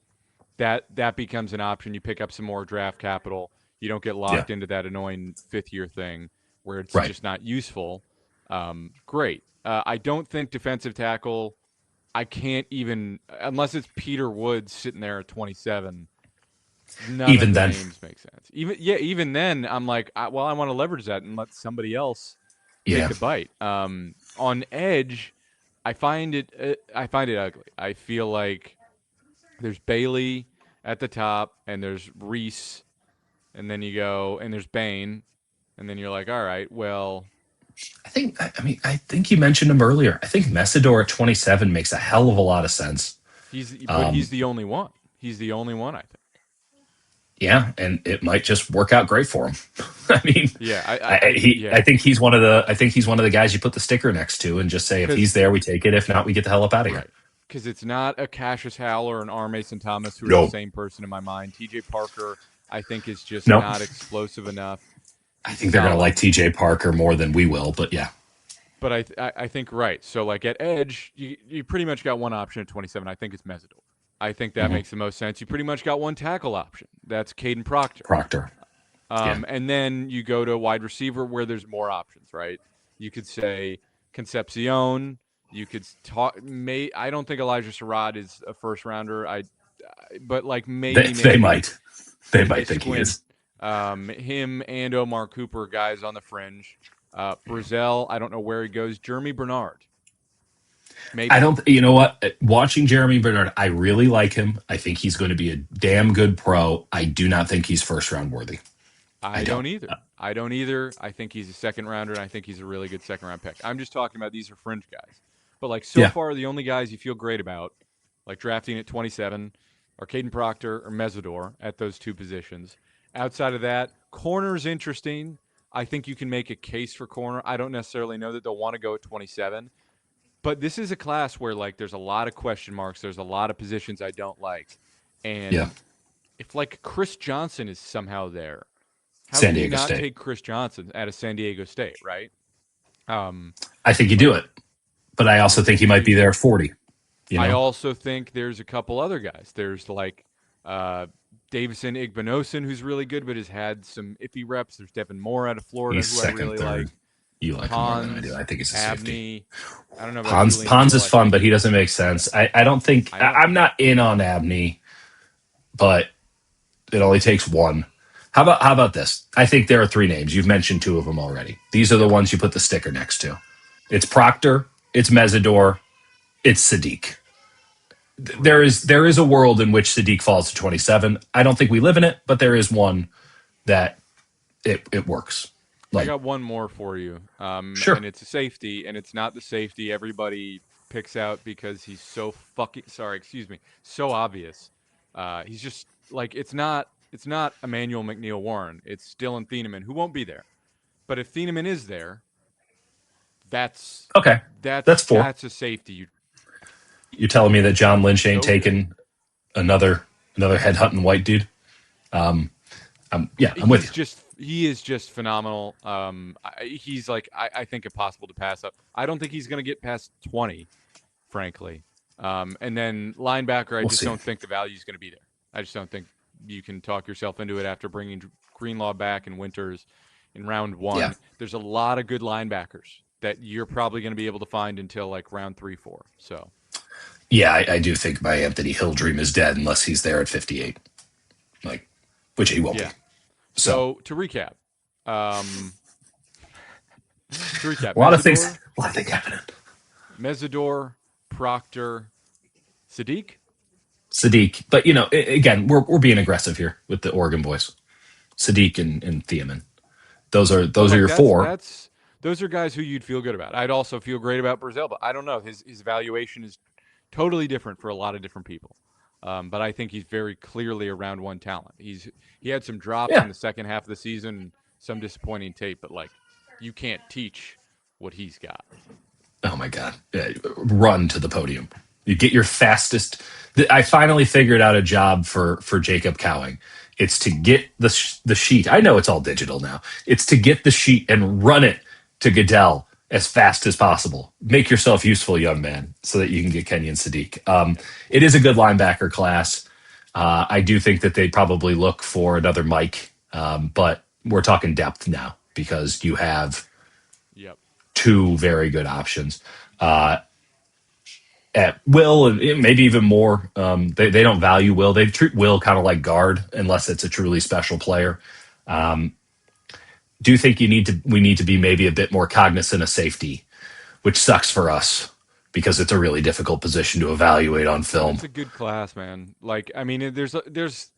that becomes an option. You pick up some more draft capital. You don't get Yeah. locked into that annoying 5th year thing where it's Right. just not useful. Great. I don't think defensive tackle. I can't even unless it's Peter Woods sitting there at 27. None of Even the then. names make sense. Even then, I'm like, I want to leverage that and let somebody else take Yeah. the bite. On edge, I find it ugly. I feel like there's Bailey at the top, and there's Reese, and then you go and there's Bain, and then you're like, all right, well, I think you mentioned him earlier. I think Messidor at 27 makes a hell of a lot of sense. he's the only one. He's the only one I think. Yeah, and it might just work out great for him. I mean, Yeah, yeah, I think he's one of the guys you put the sticker next to and just say if he's because there we take it, if not we get the hell up out of here. right, because it's not a Cassius Howell or an R. Mason Thomas who are the No, same person in my mind. T.J. Parker, I think, is just no, not explosive enough. I He's think they're going to like solid, T.J. Parker more than we will, but yeah, but I think right. So like at edge, you pretty much got one option at 27. I think it's Mesidor. I think that hmm makes the most sense. You pretty much got one tackle option. That's Caden Proctor. Proctor, yeah, And then you go to wide receiver where there's more options, right? You could say Concepcion. You could talk. I don't think Elijah Sarad is a first rounder. But like they maybe might they if you might think he squint, is. him and Omar Cooper, guys on the fringe. Brazil, I don't know where he goes. Jeremy Bernard, I maybe. don't. You know what? Watching Jeremy Bernard, I really like him. I think he's going to be a damn good pro. I do not think he's first round worthy. I I don't. don't either. I don't either. I think he's a second rounder, and I think he's a really good second round pick. I'm just talking about these are fringe guys. But like so Yeah, far, the only guys you feel great about, like drafting at 27, are Caden Proctor or Mesidor at those two positions. Outside of that, corner's interesting. I think you can make a case for corner. I don't necessarily know that they'll want to go at 27, but this is a class where like there's a lot of question marks. There's a lot of positions I don't like, yeah. and if like Chris Johnson is somehow there, how San can you Diego not State. take Chris Johnson out of San Diego State, right? Um, I think you do like it, but I also think he might be maybe. there at 40. You I know, also think there's a couple other guys. There's like uh, Davison Igbinosun, who's really good, but has had some iffy reps. There's Devin Moore out of Florida, he's who I second, really like. third. You like him more than I do. Pons, I think he's a safety. Abney. I don't know about Julian Pons Hill. is I fun, think but he doesn't make sense. I don't think I know. I'm not in on Abney, but it only takes one. How about this? I think there are three names. You've mentioned two of them already. These are the Yep. ones you put the sticker next to. It's Proctor, it's Mesidor, it's Sadiq. Right. There is a world in which Sadiq falls to 27. I don't think we live in it, but there is one that it works. I Like got one more for you, and sure, it's a safety, and it's not the safety everybody picks out because he's so fucking sorry, excuse me, so obvious. He's just like it's not Emmanuel McNeil Warren. It's Dylan Thieneman who won't be there. But if Thieneman is there, that's okay, that's that's four. that's a safety. You You're telling me that John Lynch ain't so good. taking another head hunting white dude? Yeah, I'm with you. He is just phenomenal. He's like I think impossible to pass up. I don't think he's going to get past 20, frankly. And then linebacker, I We'll just see. don't think the value is going to be there. I just don't think you can talk yourself into it after bringing Greenlaw back and Winters in round Yeah, one. There's a lot of good linebackers that you're probably going to be able to find until like round 3, 4. So yeah, I do think my Anthony Hill dream is dead unless he's there at 58, like which he won't be. yeah. So So um, to recap, a lot of things, a lot of things happening. Mesidor, Proctor, Sadiq. Sadiq, but again, we're being aggressive here with the Oregon boys. Sadiq and Thiemann. But Those are like your four. that's those are guys who you'd feel good about. I'd also feel great about Brazil, but I don't know. His valuation is totally different for a lot of different people. But I think he's very clearly a round one talent. He had some drops in Yeah. the second half of the season, some disappointing tape, but like you can't teach what he's got. Oh my God. Run to the podium. You get your fastest. I finally figured out a job for Jacob Cowing. It's to get the sheet. I know it's all digital now. It's to get the sheet and run it to Goodell as fast as possible. Make yourself useful, young man, so that you can get Kenyon Sadiq. It is a good linebacker class. I do think that they probably look for another Mike, but we're talking depth now because you have Yep. two very good options. At Will and maybe even more. They don't value Will. They treat Will kind of like guard unless it's a truly special player. Do think we need to be maybe a bit more cognizant of safety, which sucks for us because it's a really difficult position to evaluate on But film. it's a good class, man. Like, I mean, there's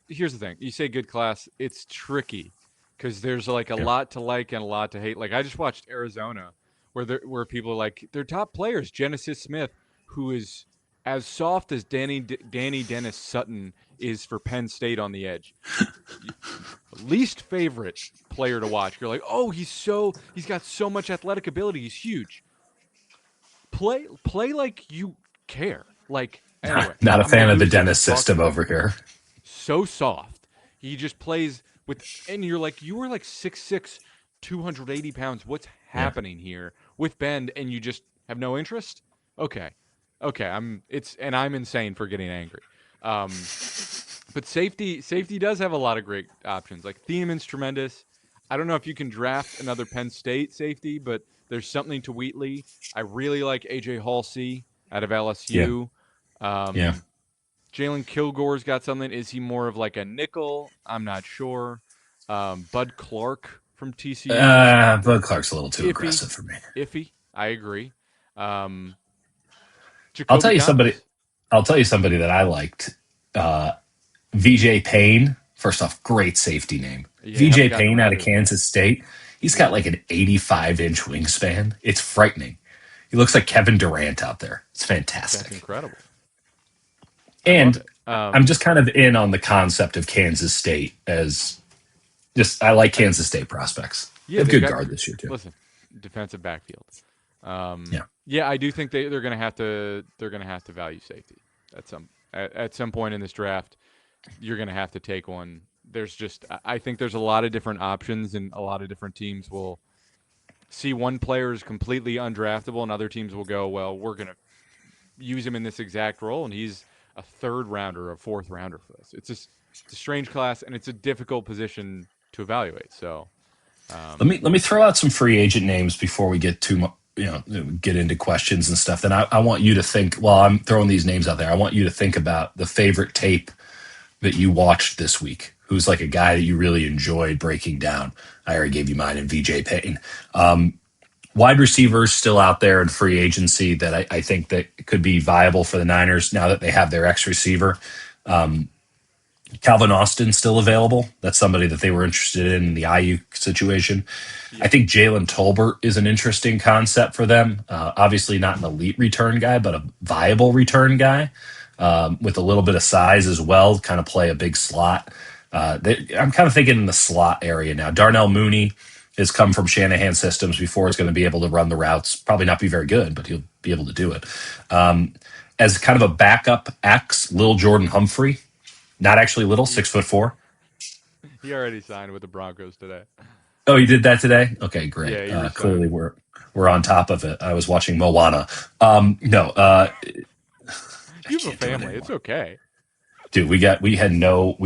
here's the thing. You say good class, it's tricky because there's like a Yeah. lot to like and a lot to hate. Like, I just watched Arizona, where people are like their top players, Genesis Smith, who is as soft as Danny Dennis Sutton is for Penn State on the edge, least favorite player to watch. You're like, oh, he's got so much athletic ability. He's huge. Play like you care. Like anyway, Not a I'm gonna fan of the lose it Dennis just talking system about over him. here. So soft. He just plays with, and you're like, you were like 6'6", 280 pounds. What's Yeah. happening here with Bend? And you just have no interest. Okay, okay. I'm insane for getting angry. Um, but safety does have a lot of great options. Like Thieleman's tremendous. I don't know if you can draft another Penn State safety, but there's something to Wheatley. I really like AJ Halsey out of Yeah. LSU. Yeah. Um, Jalen Kilgore's got something. Is he more of like a nickel? I'm not sure. Bud Clark from TCU, just Bud Clark's a little too iffy, aggressive for me. iffy. I agree. Um, I'll Jacoby tell you somebody. Jones. I'll tell you somebody that I liked. Uh, VJ Payne. First off, great safety name. Yeah, haven't VJ gotten Payne out around of to his name. Kansas State. He's got Ooh, like an 85-inch wingspan. It's frightening. He looks like Kevin Durant out there. It's that's fantastic. incredible. I love And it. I'm just kind of in on the concept of Kansas State as just I like I, Kansas State prospects. They yeah, have they've good got. guard this year too. Listen, defensive backfield. Yeah. Yeah, I do think they're going to have to value safety at some point in this draft. You're going to have to take one. There's just I think there's a lot of different options, and a lot of different teams will see one player is completely undraftable, and other teams will go, well, we're going to use him in this exact role, and he's a third rounder or a fourth rounder for us. It's a strange class, and it's a difficult position to evaluate. So Let me throw out some free agent names before we get too much, get into questions and stuff. Then I want you to think while I'm throwing these names out there. I want you to think about the favorite tape that you watched this week. Who's like a guy that you really enjoyed breaking down? I already gave you mine in VJ Payne. Wide receivers still out there in free agency that I think that could be viable for the Niners now that they have their ex receiver. Calvin Austin still available. That's somebody that they were interested in the IU situation. I yeah, think Jalen Tolbert is an interesting concept for them. Obviously, not an elite return guy, but a viable return guy with a little bit of size as well, kind of play a big slot. I'm kind of thinking in the slot area now. Darnell Mooney has come from Shanahan systems before. Is going to be able to run the routes. Probably not be very good, but he'll be able to do it. As kind of a backup X, Lil Jordan Humphrey, not actually little, he 6'4". he already signed with the Broncos today. Oh, you did that today? Okay, great. Yeah, he Clearly, resigned. we're on top of it. I was watching Moana. No, I You have a can't do it family. It's anymore, okay. dude. We had no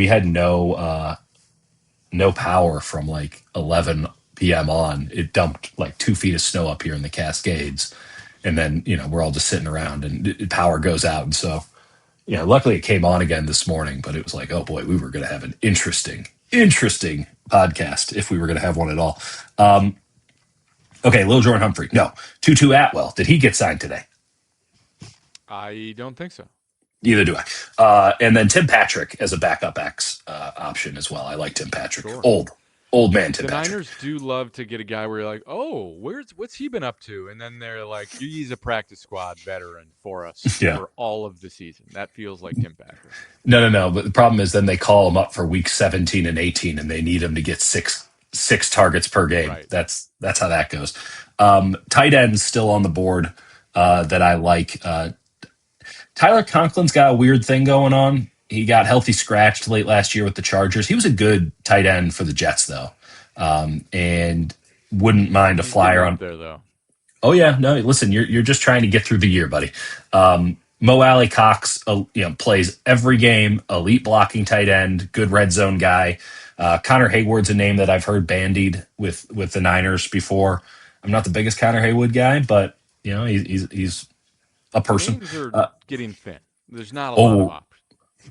power from like 11 p.m. on. It dumped like 2 feet of snow up here in the Cascades, and then we're all just sitting around, and power goes out, and so luckily it came on again this morning, but it was like, oh boy, we were going to have an interesting podcast if we were going to have one at all. Okay, Lil Jordan Humphrey. No. Tutu Atwell. Did he get signed today? I don't think so. Neither do I. And then Tim Patrick as a backup X option as well. I like Tim Patrick. Sure. Old man Tim The Patrick. Niners do love to get a guy where you're like, oh, what's he been up to? And then they're like, he's a practice squad veteran for us Yeah. for all of the season. That feels like Tim Patrick. No. But the problem is then they call him up for week 17 and 18, and they need him to get six targets per game. Right. That's how that goes. Tight ends still on the board that I like. Tyler Conklin's got a weird thing going on. He got healthy scratched late last year with the Chargers. He was a good tight end for the Jets, though, and wouldn't mind a He's getting flyer up on. there though. Oh yeah, no, listen, you're just trying to get through the year, buddy. Mo Alley Cox, plays every game. Elite blocking tight end, good red zone guy. Connor Hayward's a name that I've heard bandied with the Niners before. I'm not the biggest Connor Haywood guy, but he's a The person. names are getting thin. There's not a lot of Oh, options.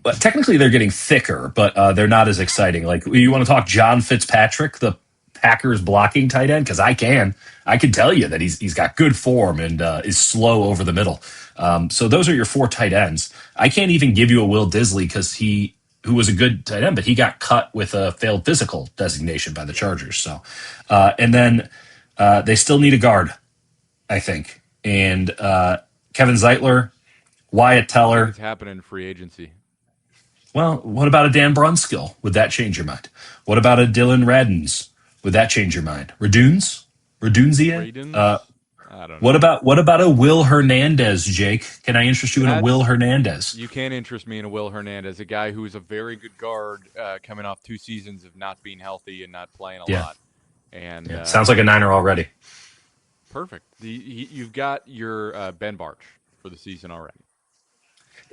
but technically they're getting thicker, but they're not as exciting. Like you want to talk John Fitzpatrick, the Packers blocking tight end, because I can tell you that he's got good form and is slow over the middle. So those are your four tight ends. I can't even give you a Will Disley because who was a good tight end, but he got cut with a failed physical designation by the Chargers. So and then they still need a guard, I think, and Kevin Zeitler. Wyatt I think Teller. it's happening in free agency. Well, what about a Dan Brunskill? Would that change your mind? What about a Dylan Radens? Would that change your mind? Raduns? Radunzia? Radens? I don't What know. about a Will Hernandez, Jake? Can I interest you in a Will That's Hernandez? You can interest me in a Will Hernandez, a guy who is a very good guard, coming off 2 seasons of not being healthy and not playing a Yeah. lot. And Yeah. Sounds like a Niner already. perfect. You've got your Ben Barch for the season already.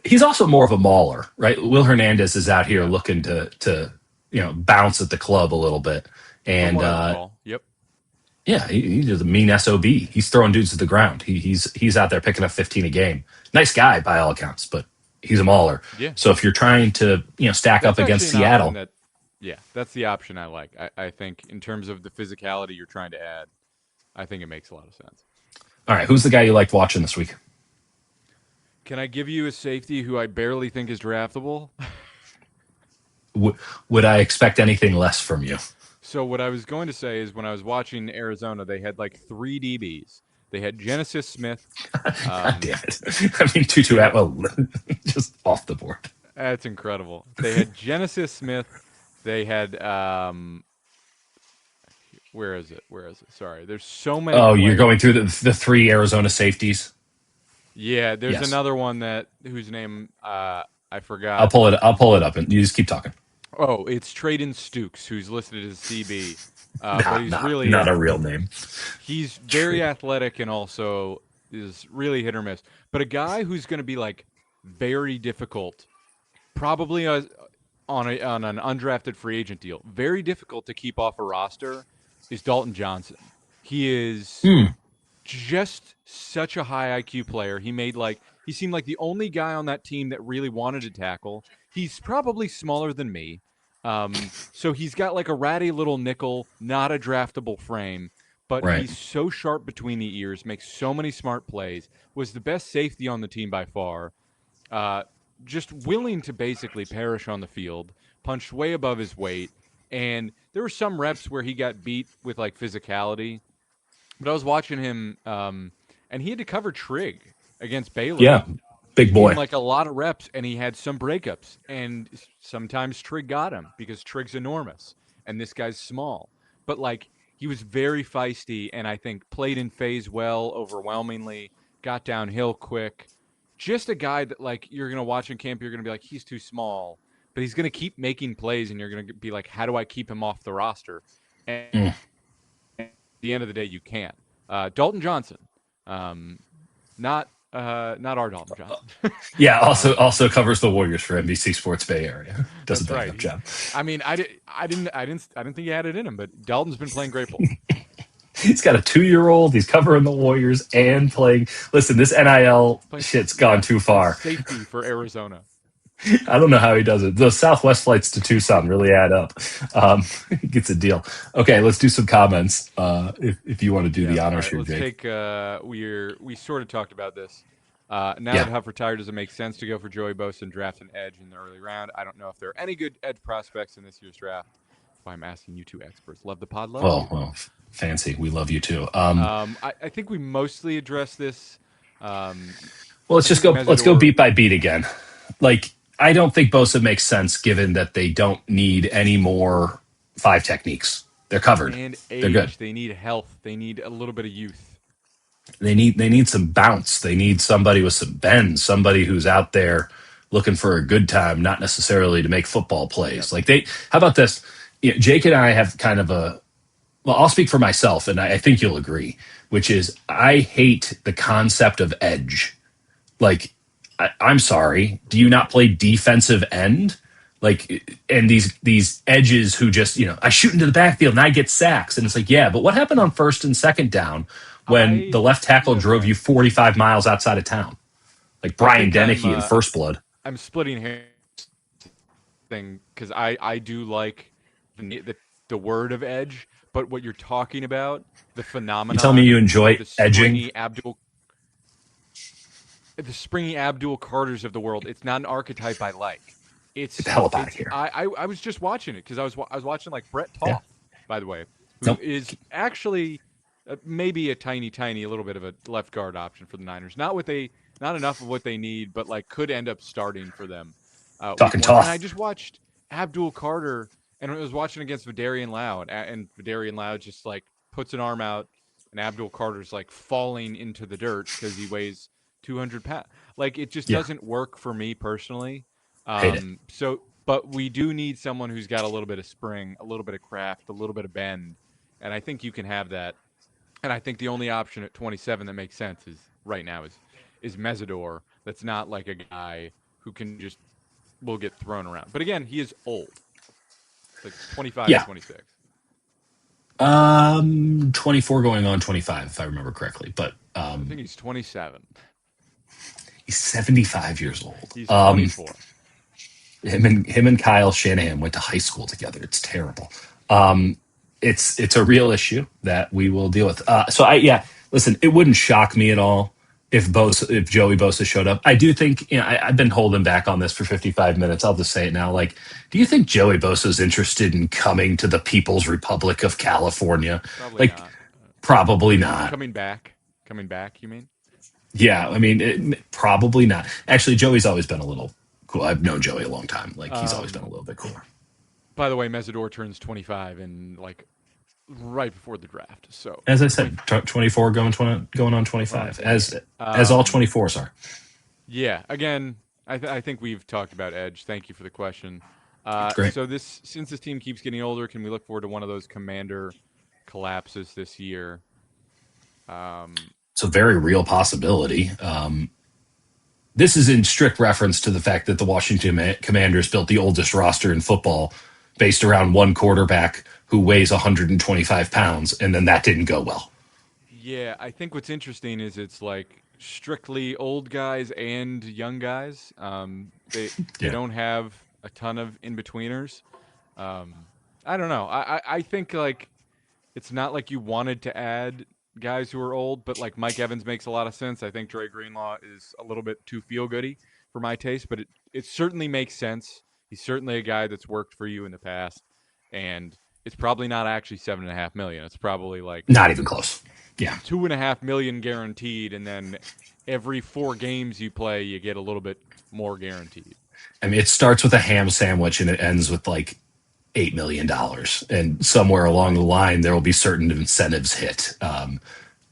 He's also more of a mauler, right? Will Hernandez is out here Yeah, looking to bounce at the club a little bit. from And what I recall. Yep. yeah, he's a mean SOB. He's throwing dudes to the ground. He's out there picking up 15 a game. Nice guy by all accounts, but he's a mauler. Yeah, So if you're trying to stack up that's against actually an option Seattle, that. Yeah, that's the option I like. I think in terms of the physicality you're trying to add, I think it makes a lot of sense. all right, who's the guy you liked watching this week? Can I give you a safety who I barely think is draftable? Would I expect anything less from you? So what I was going to say is when I was watching Arizona, they had like three DBs. They had Genesis Smith. God damn it! I mean, Tutu Yeah, Atwell just off the board. that's incredible. They had Genesis Smith. They had where is it? Where is it? Sorry, there's so many Oh, you're going players. through the three Arizona safeties. Yeah, there's Yes, another one that whose name I I'll forgot. pull it. I'll pull it up, and you just keep talking. Oh, it's Traden Stukes, who's listed as CB, but he's Not really a real name. he's very Trade. athletic and also is really hit or miss. But a guy who's going to be like very difficult, probably on an undrafted free agent deal, very difficult to keep off a roster, is Dalton Johnson. He is Hmm. just such a high IQ player. He seemed like the only guy on that team that really wanted to tackle. He's probably smaller than me. So he's got like a ratty little nickel, not a draftable frame, but Right. he's so sharp between the ears, makes so many smart plays, was the best safety on the team by far. Uh, just willing to basically perish on the field, punched way above his weight. And there were some reps where he got beat with like physicality, but I was watching him, and he had to cover Trig against Baylor Yeah. Big in boy. like a lot of reps, and he had some breakups. And sometimes Trig got him because Trig's enormous, and this guy's small. But like he was very feisty, and I think played in phase well, overwhelmingly, got downhill quick. Just a guy that like you're gonna watch in camp, you're gonna be like, he's too small, but he's gonna keep making plays, and you're gonna be like, how do I keep him off the roster? And Mm. at the end of the day, you can't. Dalton Johnson, um, not our Dalton Johnson. Yeah. um, Also covers the Warriors for NBC Sports Bay Area. Does a that's bang right. up job. I mean, I didn't think he had it in him, but Dalton's been playing great ball. He's got a 2-year-old. He's covering the Warriors and playing. Listen, this NIL Playing, shit's gone yeah, too playing far. safety for Arizona. I don't know how he does it. Those Southwest flights to Tucson really add up. He gets a deal. Okay, let's do some comments. If you want to do Yeah. the All honors right. here, Let's Jake. take. We sort of talked about this. Now that Yeah. Huff retired, does it make sense to go for Joey Bosa and draft an edge in the early round? I don't know if there are any good edge prospects in this year's draft. That's why I'm asking you two experts. Love the pod. Love you. Well, fancy. We love you too. I think we mostly addressed this. Um, Well, let's I just think go. Let's go Mesidor. beat by beat again. Like, I don't think Bosa makes sense given that they don't need any more five techniques. They're covered. And They're good. age. They need health. They need a little bit of youth. They need some bounce. They need somebody with some bend, somebody who's out there looking for a good time, not necessarily to make football Yep. plays. Like they how about this? Jake and I have kind of a well, I'll speak for myself, and I think you'll agree, which is I hate the concept of edge. Like, I'm sorry, do you not play defensive end? Like, and these edges who just I shoot into the backfield and I get sacks, and it's like, yeah, but what happened on first and second down when I the left tackle drove okay. you 45 miles outside of town, like I Brian think Dennehy in First Blood? I'm splitting hairs thing because I do like the word of edge, but what you're talking about, the You tell me you phenomenon of enjoy edging? the springy Abdul Carters of the world, it's not an archetype I like. Get the hell up out of It's here. I was just watching it because I was watching like Brett Yeah. Toth, by the way, who Nope. is actually maybe a tiny a little bit of a left guard option for the Niners. Not with a not enough of what they need, but like could end up starting for them week Talking one. And I tough. just watched Abdul Carter, and I was watching against Vidarian Loud, and Vidarian Loud just like puts an arm out, and Abdul Carter's like falling into the dirt because he weighs 200 pounds. Like it just Yeah, doesn't work for me personally. hate it. So, but we do need someone who's got a little bit of spring, a little bit of craft, a little bit of bend, and I think you can have that. And I think the only option at 27 that makes sense is right now is Mesidor. That's not like a guy who can just will get thrown around. But again, he is old. It's like 25, Yeah. 26. 24 going on 25, if I remember correctly. But I think he's 27. he's 75 years old. He's 24. Him and Kyle Shanahan went to high school together. It's terrible. It's a real issue that we will deal with. So I yeah, listen, it wouldn't shock me at all if Joey Bosa showed up. I do think I've been holding back on this for 55 minutes. I'll just say it now. Like, do you think Joey Bosa is interested in coming to the People's Republic of California? Probably Like, not. probably not. Coming back. Coming back, you mean? Yeah, I mean, probably not. Actually, Joey's always been a little cool. I've known Joey a long time. Like, he's always been a Um, little bit cooler. by the way, Mesidor turns 25 in like right before the draft. So As I 20, said, 24 going on what am I 25, saying here? as all 24s are. Yeah. Again, I think we've talked about edge. Thank you for the question. Great. So since this team keeps getting older, can we look forward to one of those commander collapses this year? Um, It's a very real possibility. This is in strict reference to the fact that the Washington Commanders built the oldest roster in football based around one quarterback who weighs 125 pounds, and then that didn't go well. yeah, I think what's interesting is it's like strictly old guys and young guys. They Yeah. don't have a ton of in betweeners. Um, I don't know. I think like it's not like you wanted to add guys who are old, but like Mike Evans makes a lot of sense. I think Dre Greenlaw is a little bit too feel goody for my taste, but it certainly makes sense. He's certainly a guy that's worked for you in the past, and it's probably not actually 7.5 million. It's probably like Not even close. Yeah. 2.5 million guaranteed, and then every 4 games you play, you get a little bit more guaranteed. I mean, it starts with a ham sandwich and it ends with like $8 million, and somewhere along the line there will be certain incentives hit.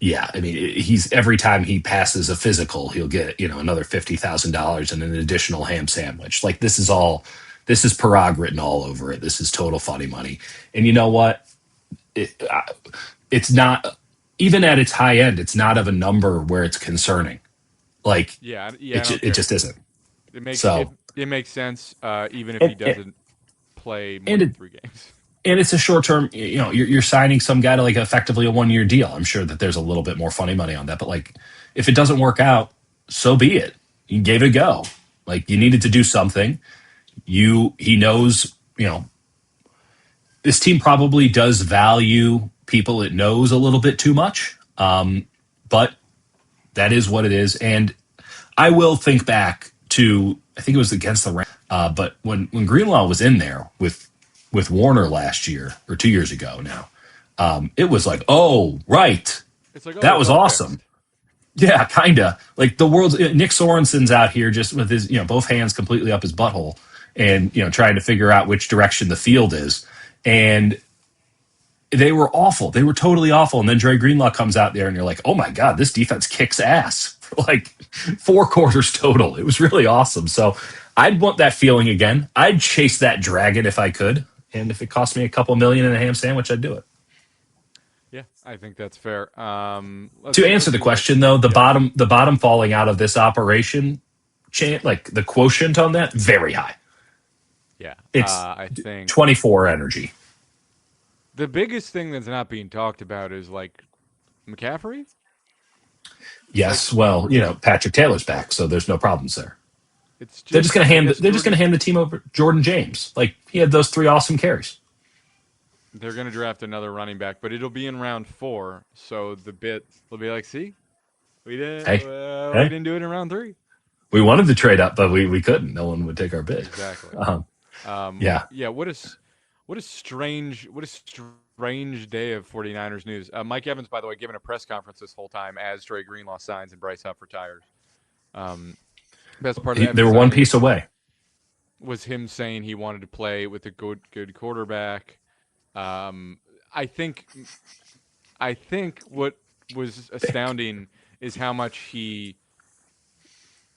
Yeah, I mean, he's every time he passes a physical, he'll get another $50,000 and an additional ham sandwich. Like, this is Parag written all over it. This is total funny money, and you know what? It, it's not even at its high end. It's not of a number where it's concerning. Like, Yeah, yeah, I it don't it care. just isn't. It makes it So it makes sense, even if he and doesn't play more and than it, 3 games. and it's a short term. You're signing some guy to like effectively a 1 year deal. I'm sure that there's a little bit more funny money on that, but like, if it doesn't work out, so be it. You gave it a go. Like, you needed to do something. He knows. This team probably does value people it knows a little bit too much. But that is what it is. And I will think back to, I think it was against the Rams, but when Greenlaw was in there with Warner last year or 2 years ago now, it was like, oh right, It's like, oh, that it's was all awesome. fixed. Yeah, kinda. Like, the world's Nick Sorensen's out here just with his both hands completely up his butthole, and trying to figure out which direction the field is, and they were awful. They were totally awful. And then Dre Greenlaw comes out there, and you're like, oh my God, this defense kicks ass for like 4 quarters total. It was really awesome. So I'd want that feeling again. I'd chase that dragon if I could. And if it cost me a couple million and a ham sandwich, I'd do it. Yeah, I think that's fair. To Let's answer the see what. question though, the Yeah, bottom the bottom falling out of this operation, like the quotient on that, very high. yeah. It's I think 24 energy. the biggest thing that's not being talked about is like McCaffrey. Like Yes, well, Patrick Taylor's back, so there's no problems there. it's They're just just, gonna I hand guess they're just gonna Jordan. hand the team over Jordan James. Like, he had those 3 awesome carries. They're going to draft another running back, but it'll be in round 4. So the bit will be like, see, Hey, we hey, didn't do it in round 3. we wanted to trade up, but we couldn't. No one would take our bid. Exactly. Um, yeah, Yeah. What a strange day of 49ers news. Mike Evans, by the way, giving a press conference this whole time as Dre Greenlaw signs and Bryce Huff retires. Um, best part of the They Emmy were one signing piece away. was him saying he wanted to play with a good quarterback. Um, I think I think what was astounding is how much he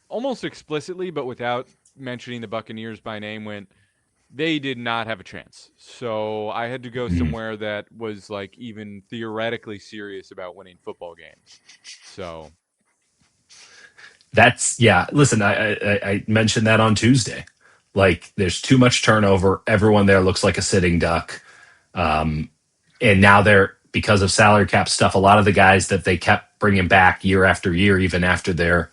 almost explicitly, but without mentioning the Buccaneers by name, went they did not have a chance. So I had to go Mm. somewhere that was like even theoretically serious about winning football games. So That's yeah. Listen, I mentioned that on Tuesday. Like, there's too much turnover. Everyone there looks like a sitting duck. Um, and now they're because of salary cap stuff. A lot of the guys that they kept bringing back year after year, even after their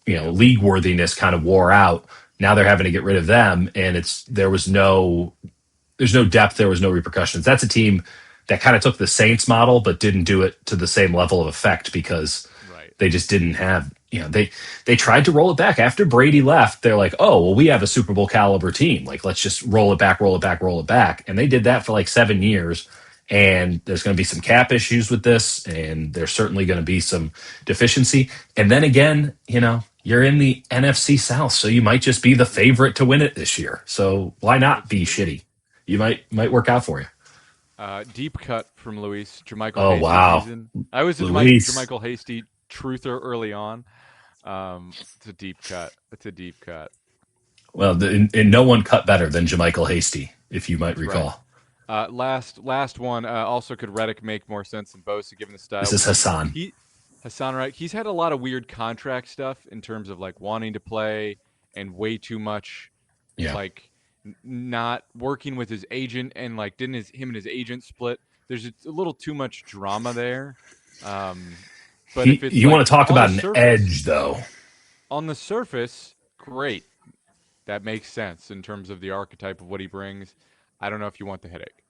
yeah, league worthiness kind of wore out. Now they're having to get rid of them, and there's no depth, there was no repercussions. That's a team that kind of took the Saints model, but didn't do it to the same level of effect because right. they just didn't have they tried to roll it back after Brady left. They're like, oh well, we have a Super Bowl caliber team, like let's just roll it back, roll it back, roll it back. And they did that for like 7 years. And there's going to be some cap issues with this, and there's certainly going to be some deficiency. And then again, you're in the NFC South, so you might just be the favorite to win it this year. So why not It's be true. shitty? You might work out for you. Deep cut from Luis, Jermichael Oh Hasty wow, season. I was a Luis. Jermichael Hasty truther early on. It's a deep cut. It's a deep cut. Well, and no one cut better than Jamichael Hasty, if you might That's right. recall. Last one. Also, could Reddick make more sense than Bosa given the style This we is see? Hassan. Hassan, right? He's had a lot of weird contract stuff in terms of like wanting to play and way too much, Yeah, like not working with his agent and like didn't him and his agent split. There's a little too much drama there. Um, but if it's you want like to talk about an edge, though? on the surface, great. That makes sense in terms of the archetype of what he brings. I don't know if you want the headache.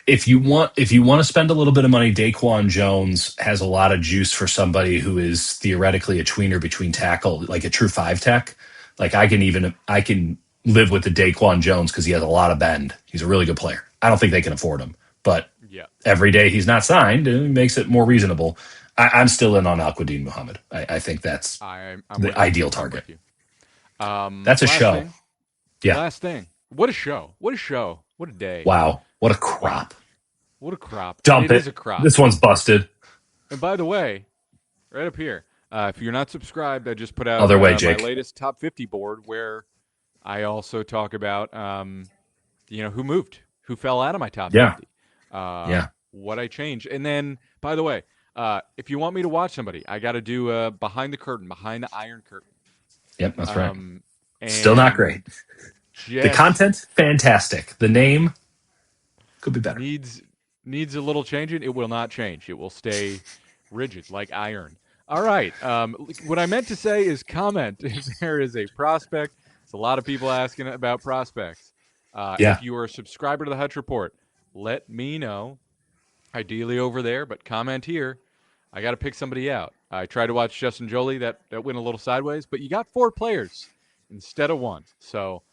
If you want to spend a little bit of money, Daquan Jones has a lot of juice for somebody who is theoretically a tweener between tackle, like a true five tech. Like I can live with the Daquan Jones because he has a lot of bend. He's a really good player. I don't think they can afford him, but Yeah, every day he's not signed, it makes it more reasonable. I'm still in on Aquadine Muhammad. I think that's I'm the with you. ideal I'm target. with you. That's a Last show. thing. Yeah. Last thing. What a show. What a show. What a day. Wow. What a Wow. crop. What a crop. And Dump it is it. a crop. This one's busted. And by the way, right up here, if you're not subscribed, I just put out Other way, my Jake. latest top 50 board where I also talk about, who moved, who fell out of my top Yeah. 50, Yeah. what I changed. And then, by the way, if you want me to watch somebody, I got to do behind the curtain, behind the iron curtain. Yep. That's right. Um, Still not great. and The just content, fantastic. The name could be better. needs needs a little changing. It will not change. It will stay rigid like iron. All right. What I meant to say is comment if there is a prospect. It's a lot of people asking about prospects. If Yeah. you are a subscriber to the Hutch Report, let me know. Ideally over there, but comment here. I got to pick somebody out. I tried to watch Justin Jolie. That went a little sideways, but you got 4 players instead of one. So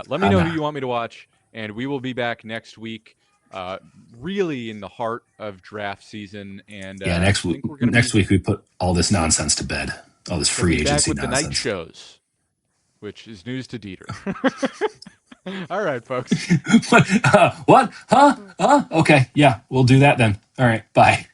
let me I'm know who not. you want me to watch, and we will be back next week. Really in the heart of draft season, and Yeah. I think we're Next week we put all this nonsense to bed. All this gonna free be back agency with the night nonsense. shows, which is news to Dieter. All right, folks. What? What? Huh? Okay. Yeah. We'll do that then. All right. Bye.